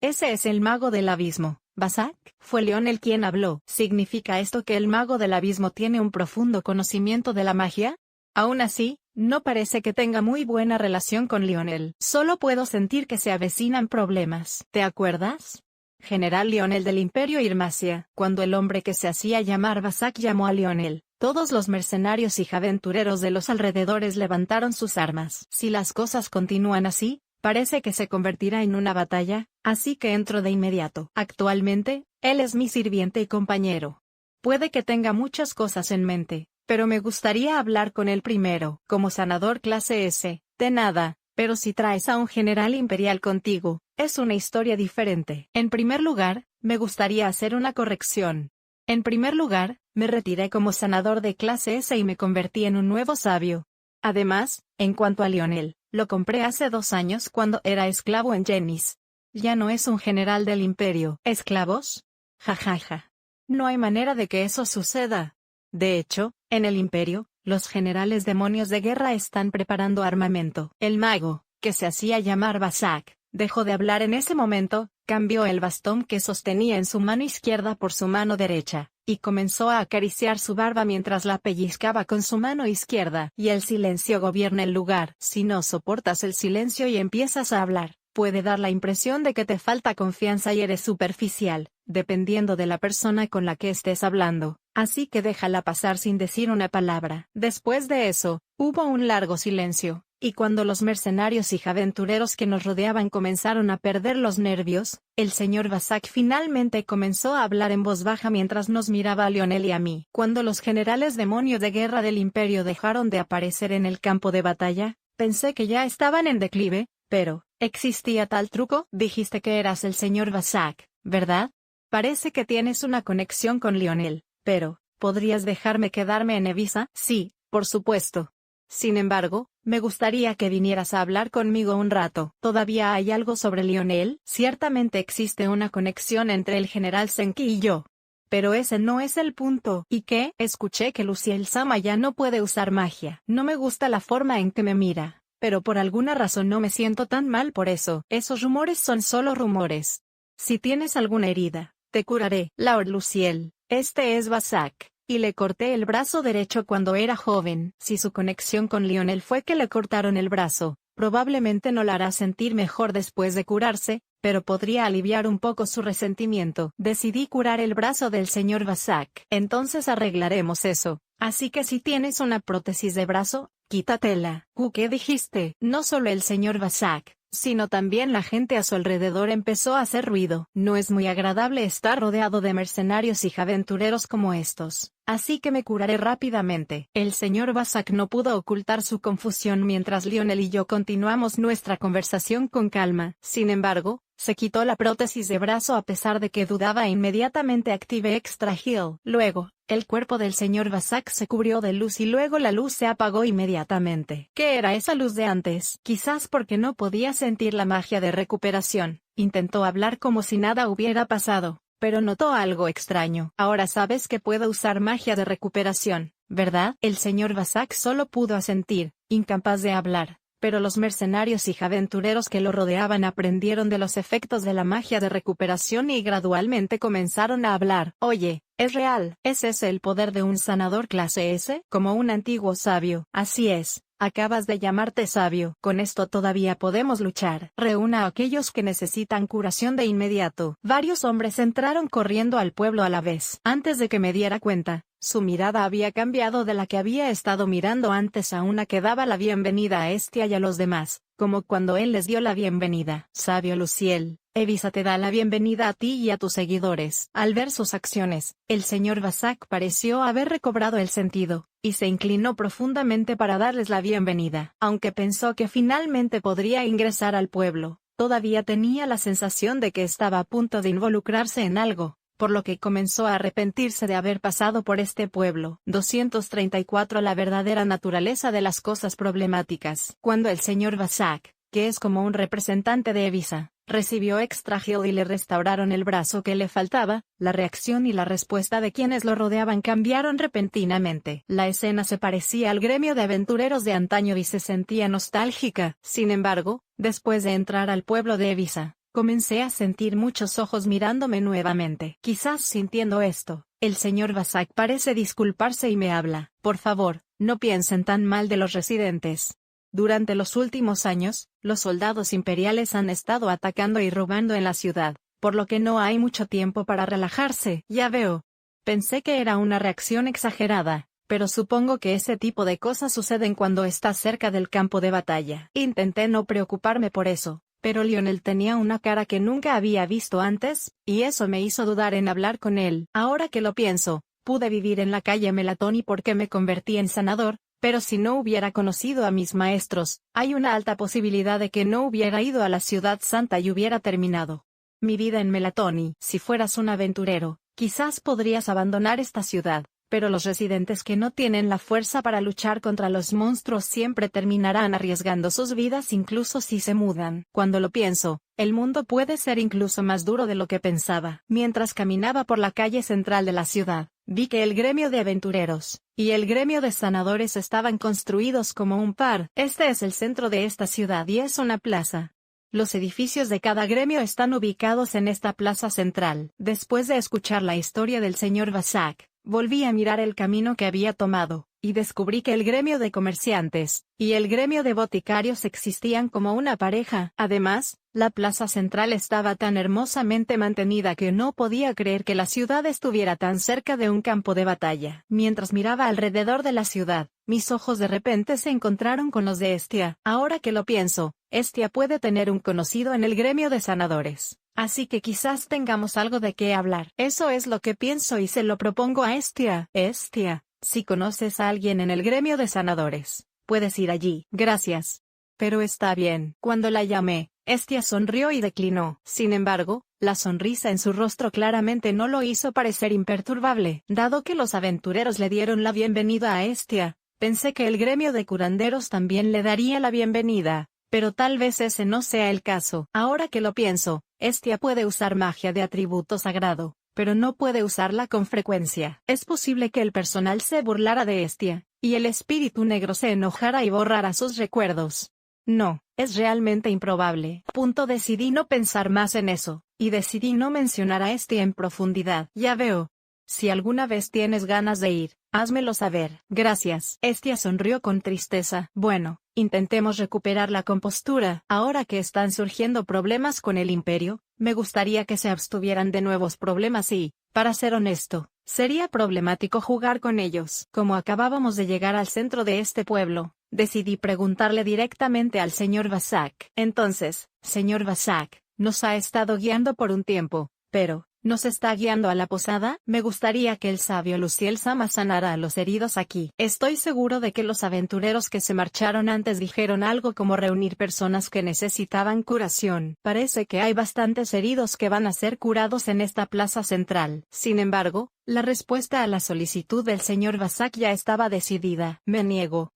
Ese es el mago del abismo. ¿Vasak? Fue Lionel quien habló. ¿Significa esto que el mago del abismo tiene un profundo conocimiento de la magia? Aún así, no parece que tenga muy buena relación con Lionel. Solo puedo sentir que se avecinan problemas. ¿Te acuerdas? General Lionel del Imperio Irmacia. Cuando el hombre que se hacía llamar Vasak llamó a Lionel, todos los mercenarios y aventureros de los alrededores levantaron sus armas. Si las cosas continúan así, parece que se convertirá en una batalla, así que entro de inmediato. Actualmente, él es mi sirviente y compañero. Puede que tenga muchas cosas en mente, pero me gustaría hablar con él primero. Como sanador clase S, de nada, pero si traes a un general imperial contigo, es una historia diferente. En primer lugar, me gustaría hacer una corrección. En primer lugar, me retiré como sanador de clase S y me convertí en un nuevo sabio. Además, en cuanto a Lionel, lo compré hace 2 años cuando era esclavo en Genis. Ya no es un general del imperio. ¿Esclavos? Jajaja. No hay manera de que eso suceda. De hecho, en el imperio, los generales demonios de guerra están preparando armamento. El mago, que se hacía llamar Vasak, dejó de hablar en ese momento, cambió el bastón que sostenía en su mano izquierda por su mano derecha, y comenzó a acariciar su barba mientras la pellizcaba con su mano izquierda. Y el silencio gobierna el lugar. Si no soportas el silencio y empiezas a hablar, puede dar la impresión de que te falta confianza y eres superficial, dependiendo de la persona con la que estés hablando, así que déjala pasar sin decir una palabra. Después de eso, hubo un largo silencio, y cuando los mercenarios y aventureros que nos rodeaban comenzaron a perder los nervios, el señor Vasak finalmente comenzó a hablar en voz baja mientras nos miraba a Lionel y a mí. Cuando los generales demonios de guerra del imperio dejaron de aparecer en el campo de batalla, pensé que ya estaban en declive, pero, ¿existía tal truco? Dijiste que eras el señor Vasak, ¿verdad? Parece que tienes una conexión con Lionel, pero, ¿podrías dejarme quedarme en Evisa? Sí, por supuesto. Sin embargo, me gustaría que vinieras a hablar conmigo un rato. ¿Todavía hay algo sobre Lionel? Ciertamente existe una conexión entre el general Senki y yo. Pero ese no es el punto. ¿Y qué? Escuché que Luciel-sama ya no puede usar magia. No me gusta la forma en que me mira, pero por alguna razón no me siento tan mal por eso. Esos rumores son solo rumores. Si tienes alguna herida, te curaré. Lord Luciel, este es Vasak, y le corté el brazo derecho cuando era joven. Si su conexión con Lionel fue que le cortaron el brazo, probablemente no la hará sentir mejor después de curarse, pero podría aliviar un poco su resentimiento. Decidí curar el brazo del señor Vasak. Entonces arreglaremos eso. Así que si tienes una prótesis de brazo, quítatela. ¿Qué dijiste? No solo el señor Vasak, sino también la gente a su alrededor empezó a hacer ruido. No es muy agradable estar rodeado de mercenarios y aventureros como estos, así que me curaré rápidamente. El señor Vasak no pudo ocultar su confusión mientras Lionel y yo continuamos nuestra conversación con calma. Sin embargo, se quitó la prótesis de brazo a pesar de que dudaba e inmediatamente activé Extra Heal. Luego, el cuerpo del señor Vasak se cubrió de luz y luego la luz se apagó inmediatamente. ¿Qué era esa luz de antes? Quizás porque no podía sentir la magia de recuperación. Intentó hablar como si nada hubiera pasado, pero notó algo extraño. Ahora sabes que puedo usar magia de recuperación, ¿verdad? El señor Vasak solo pudo asentir, incapaz de hablar. Pero los mercenarios y aventureros que lo rodeaban aprendieron de los efectos de la magia de recuperación y gradualmente comenzaron a hablar. Oye, es real. ¿Es ese el poder de un sanador clase S? Como un antiguo sabio. Así es. Acabas de llamarte sabio. Con esto todavía podemos luchar. Reúna a aquellos que necesitan curación de inmediato. Varios hombres entraron corriendo al pueblo a la vez. Antes de que me diera cuenta, su mirada había cambiado de la que había estado mirando antes a una que daba la bienvenida a Estia y a los demás, como cuando él les dio la bienvenida. Sabio Luciel, Evisa te da la bienvenida a ti y a tus seguidores. Al ver sus acciones, el señor Vasak pareció haber recobrado el sentido, y se inclinó profundamente para darles la bienvenida. Aunque pensó que finalmente podría ingresar al pueblo, todavía tenía la sensación de que estaba a punto de involucrarse en algo, por lo que comenzó a arrepentirse de haber pasado por este pueblo. 234 La verdadera naturaleza de las cosas problemáticas. Cuando el señor Vasak, que es como un representante de Evisa, recibió Extra Heal y le restauraron el brazo que le faltaba. La reacción y la respuesta de quienes lo rodeaban cambiaron repentinamente. La escena se parecía al gremio de aventureros de antaño y se sentía nostálgica. Sin embargo, después de entrar al pueblo de Evisa, comencé a sentir muchos ojos mirándome nuevamente. Quizás sintiendo esto, el señor Vasak parece disculparse y me habla. Por favor, no piensen tan mal de los residentes. Durante los últimos años, los soldados imperiales han estado atacando y robando en la ciudad, por lo que no hay mucho tiempo para relajarse. Ya veo. Pensé que era una reacción exagerada, pero supongo que ese tipo de cosas suceden cuando estás cerca del campo de batalla. Intenté no preocuparme por eso, pero Lionel tenía una cara que nunca había visto antes, y eso me hizo dudar en hablar con él. Ahora que lo pienso, pude vivir en la calle Melatoni porque me convertí en sanador, pero si no hubiera conocido a mis maestros, hay una alta posibilidad de que no hubiera ido a la Ciudad Santa y hubiera terminado mi vida en Melatoni. Si fueras un aventurero, quizás podrías abandonar esta ciudad, pero los residentes que no tienen la fuerza para luchar contra los monstruos siempre terminarán arriesgando sus vidas incluso si se mudan. Cuando lo pienso, el mundo puede ser incluso más duro de lo que pensaba. Mientras caminaba por la calle central de la ciudad, vi que el gremio de aventureros y el gremio de sanadores estaban construidos como un par. Este es el centro de esta ciudad y es una plaza. Los edificios de cada gremio están ubicados en esta plaza central. Después de escuchar la historia del señor Vasak, volví a mirar el camino que había tomado, y descubrí que el gremio de comerciantes y el gremio de boticarios existían como una pareja. Además, la plaza central estaba tan hermosamente mantenida que no podía creer que la ciudad estuviera tan cerca de un campo de batalla. Mientras miraba alrededor de la ciudad, mis ojos de repente se encontraron con los de Estia. Ahora que lo pienso, Estia puede tener un conocido en el gremio de sanadores. Así que quizás tengamos algo de qué hablar. Eso es lo que pienso y se lo propongo a Estia. Estia, si conoces a alguien en el gremio de sanadores, puedes ir allí. Gracias. Pero está bien. Cuando la llamé, Estia sonrió y declinó. Sin embargo, la sonrisa en su rostro claramente no lo hizo parecer imperturbable. Dado que los aventureros le dieron la bienvenida a Estia, pensé que el gremio de curanderos también le daría la bienvenida. Pero tal vez ese no sea el caso. Ahora que lo pienso, Estia puede usar magia de atributo sagrado, pero no puede usarla con frecuencia. Es posible que el personal se burlara de Estia, y el espíritu negro se enojara y borrara sus recuerdos. No, es realmente improbable. Decidí no pensar más en eso, y decidí no mencionar a Estia en profundidad. Ya veo. Si alguna vez tienes ganas de ir, házmelo saber. Gracias. Estia sonrió con tristeza. Bueno, intentemos recuperar la compostura. Ahora que están surgiendo problemas con el imperio, me gustaría que se abstuvieran de nuevos problemas y, para ser honesto, sería problemático jugar con ellos. Como acabábamos de llegar al centro de este pueblo, decidí preguntarle directamente al señor Vasak. Entonces, señor Vasak, nos ha estado guiando por un tiempo, pero ¿nos está guiando a la posada? Me gustaría que el sabio Luciel Sama sanara a los heridos aquí. Estoy seguro de que los aventureros que se marcharon antes dijeron algo como reunir personas que necesitaban curación. Parece que hay bastantes heridos que van a ser curados en esta plaza central. Sin embargo, la respuesta a la solicitud del señor Vasak ya estaba decidida. Me niego.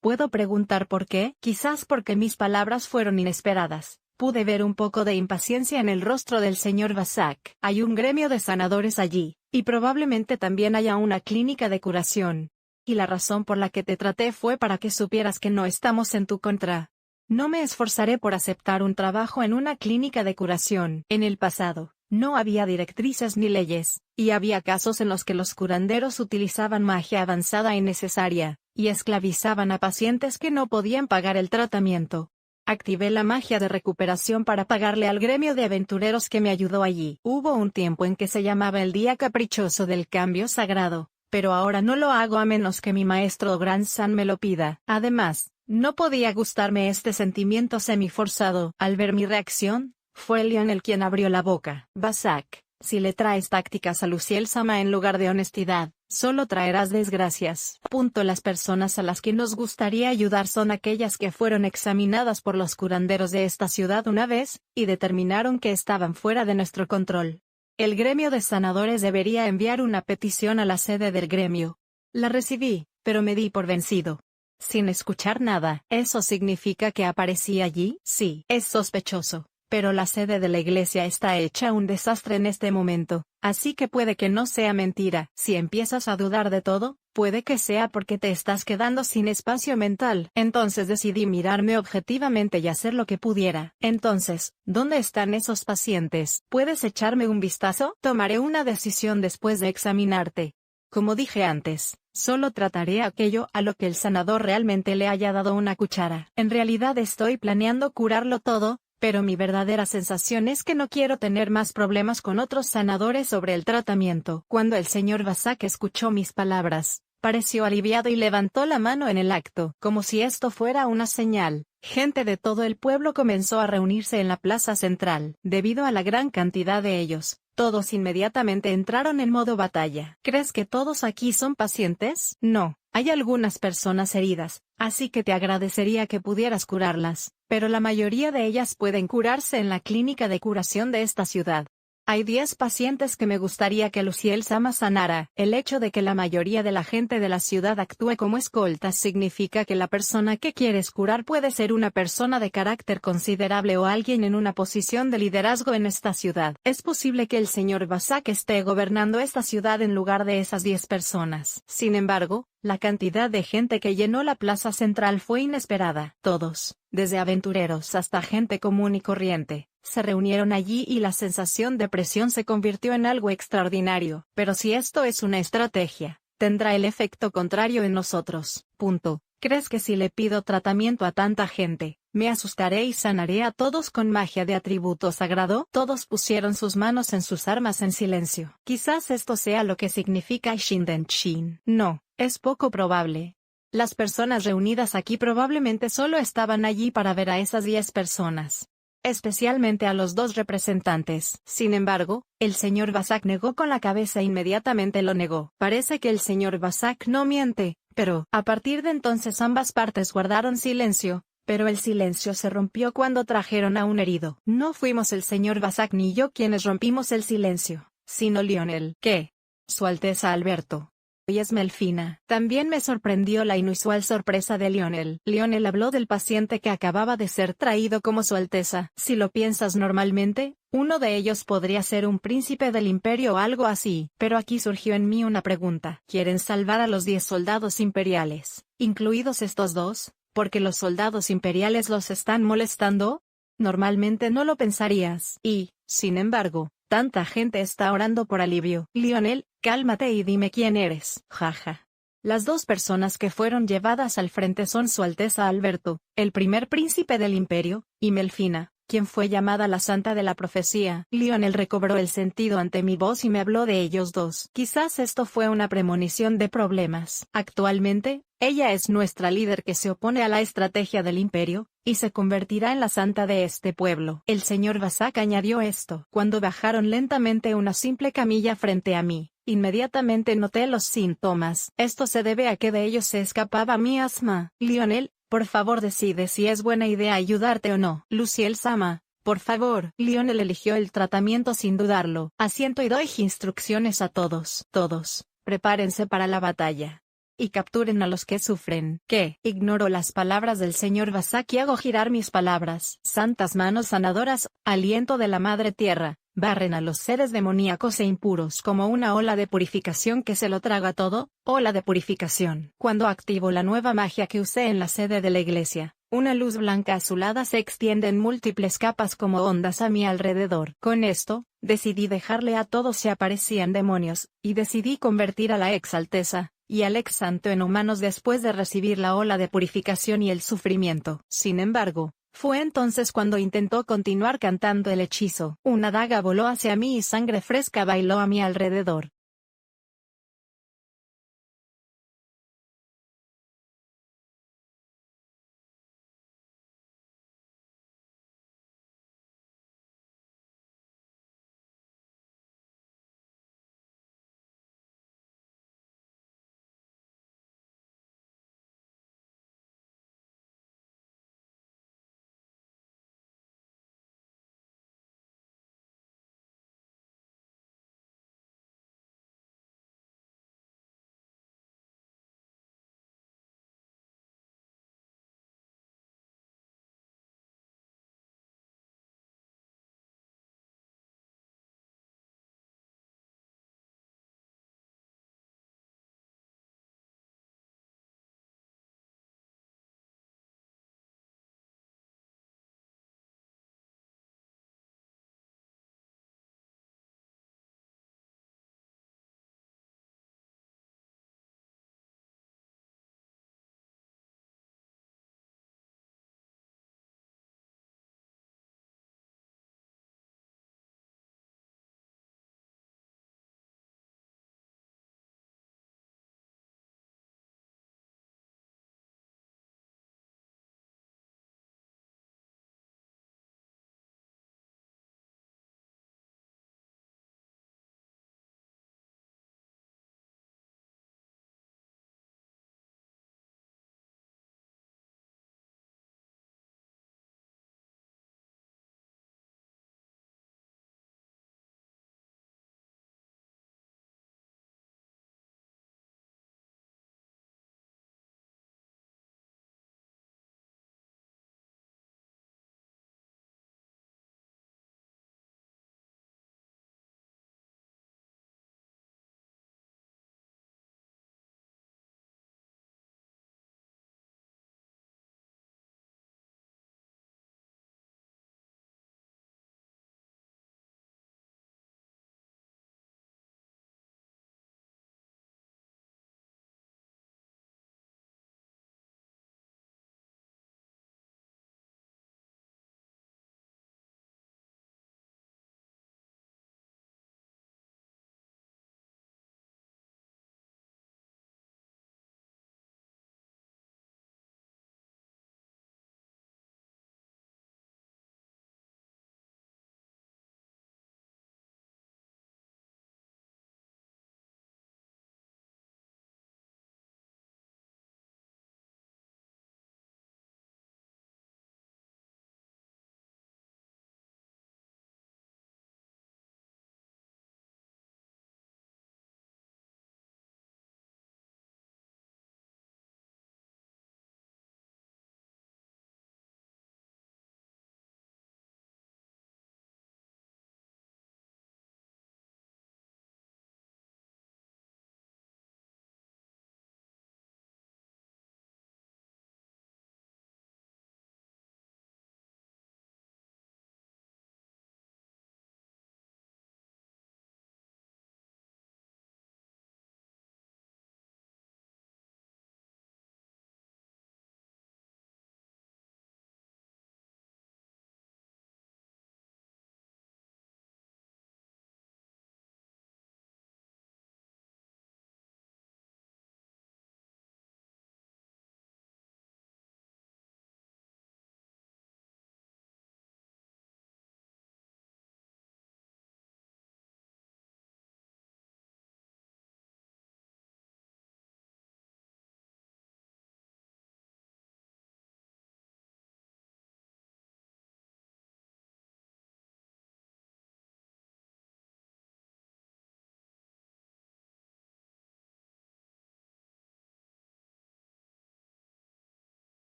¿Puedo preguntar por qué? Quizás porque mis palabras fueron inesperadas. Pude ver un poco de impaciencia en el rostro del señor Vasak. Hay un gremio de sanadores allí, y probablemente también haya una clínica de curación. Y la razón por la que te traté fue para que supieras que no estamos en tu contra. No me esforzaré por aceptar un trabajo en una clínica de curación. En el pasado, no había directrices ni leyes, y había casos en los que los curanderos utilizaban magia avanzada innecesaria, y esclavizaban a pacientes que no podían pagar el tratamiento. Activé la magia de recuperación para pagarle al gremio de aventureros que me ayudó allí. Hubo un tiempo en que se llamaba el Día Caprichoso del Cambio Sagrado, pero ahora no lo hago a menos que mi maestro Gran San me lo pida. Además, no podía gustarme este sentimiento semiforzado. Al ver mi reacción, fue Lionel quien abrió la boca. Vasak, si le traes tácticas a Luciel Sama en lugar de honestidad, solo traerás desgracias. Las personas a las que nos gustaría ayudar son aquellas que fueron examinadas por los curanderos de esta ciudad una vez, y determinaron que estaban fuera de nuestro control. El gremio de sanadores debería enviar una petición a la sede del gremio. La recibí, pero me di por vencido. Sin escuchar nada. ¿Eso significa que aparecí allí? Sí. Es sospechoso. pero la sede de la iglesia está hecha un desastre en este momento, así que puede que no sea mentira. Si empiezas a dudar de todo, puede que sea porque te estás quedando sin espacio mental. Entonces decidí mirarme objetivamente y hacer lo que pudiera. Entonces, ¿dónde están esos pacientes? ¿Puedes echarme un vistazo? Tomaré una decisión después de examinarte. Como dije antes, solo trataré aquello a lo que el sanador realmente le haya dado una cuchara. En realidad estoy planeando curarlo todo, pero mi verdadera sensación es que no quiero tener más problemas con otros sanadores sobre el tratamiento. Cuando el señor Vasak escuchó mis palabras, pareció aliviado y levantó la mano en el acto, como si esto fuera una señal. Gente de todo el pueblo comenzó a reunirse en la plaza central. Debido a la gran cantidad de ellos, todos inmediatamente entraron en modo batalla. ¿Crees que todos aquí son pacientes? No, hay algunas personas heridas, así que te agradecería que pudieras curarlas, pero la mayoría de ellas pueden curarse en la clínica de curación de esta ciudad. Hay 10 pacientes que me gustaría que Luciel Sama sanara. El hecho de que la mayoría de la gente de la ciudad actúe como escoltas significa que la persona que quieres curar puede ser una persona de carácter considerable o alguien en una posición de liderazgo en esta ciudad. Es posible que el señor Vasak esté gobernando esta ciudad en lugar de esas 10 personas. Sin embargo, la cantidad de gente que llenó la plaza central fue inesperada. Todos, desde aventureros hasta gente común y corriente, se reunieron allí y la sensación de presión se convirtió en algo extraordinario. Pero si esto es una estrategia, tendrá el efecto contrario en nosotros. Punto. ¿Crees que si le pido tratamiento a tanta gente, me asustaré y sanaré a todos con magia de atributo sagrado? Todos pusieron sus manos en sus armas en silencio. Quizás esto sea lo que significa Shindenchin. No, es poco probable. Las personas reunidas aquí probablemente solo estaban allí para ver a esas 10 personas, especialmente a los 2 representantes. Sin embargo, el señor Vasak negó con la cabeza e inmediatamente lo negó. Parece que el señor Vasak no miente, pero a partir de entonces ambas partes guardaron silencio, pero el silencio se rompió cuando trajeron a un herido. No fuimos el señor Vasak ni yo quienes rompimos el silencio, sino Lionel. ¿Qué? Su Alteza Alberto. Y Esmelfina. También me sorprendió la inusual sorpresa de Lionel. Lionel habló del paciente que acababa de ser traído como Su Alteza. Si lo piensas normalmente, uno de ellos podría ser un príncipe del imperio o algo así. Pero aquí surgió en mí una pregunta. ¿Quieren salvar a los 10 soldados imperiales, incluidos estos 2, porque los soldados imperiales los están molestando? Normalmente no lo pensarías. Y, sin embargo, tanta gente está orando por alivio. Lionel, cálmate y dime quién eres. Jaja. Las 2 personas que fueron llevadas al frente son Su Alteza Alberto, el primer príncipe del imperio, y Melfina, quien fue llamada la Santa de la Profecía. Lionel recobró el sentido ante mi voz y me habló de ellos 2. Quizás esto fue una premonición de problemas. Actualmente, ella es nuestra líder que se opone a la estrategia del imperio, y se convertirá en la santa de este pueblo. El señor Vasak añadió esto. Cuando bajaron lentamente una simple camilla frente a mí, inmediatamente noté los síntomas. Esto se debe a que de ellos se escapaba mi asma. Lionel, por favor decide si es buena idea ayudarte o no. Luciel Sama, por favor. Lionel eligió el tratamiento sin dudarlo. Asiento y doy instrucciones a todos. Todos, prepárense para la batalla. Y capturen a los que sufren. ¿Qué? Ignoro las palabras del señor Vasak y hago girar mis palabras. Santas manos sanadoras, aliento de la madre tierra, barren a los seres demoníacos e impuros como una ola de purificación que se lo traga todo. Ola de purificación. Cuando activo la nueva magia que usé en la sede de la iglesia, una luz blanca azulada se extiende en múltiples capas como ondas a mi alrededor. Con esto, decidí dejarle a todos si aparecían demonios, y decidí convertir a la ex alteza y al ex santo en humanos después de recibir la ola de purificación y el sufrimiento. Sin embargo, fue entonces cuando intentó continuar cantando el hechizo. Una daga voló hacia mí y sangre fresca bailó a mi alrededor.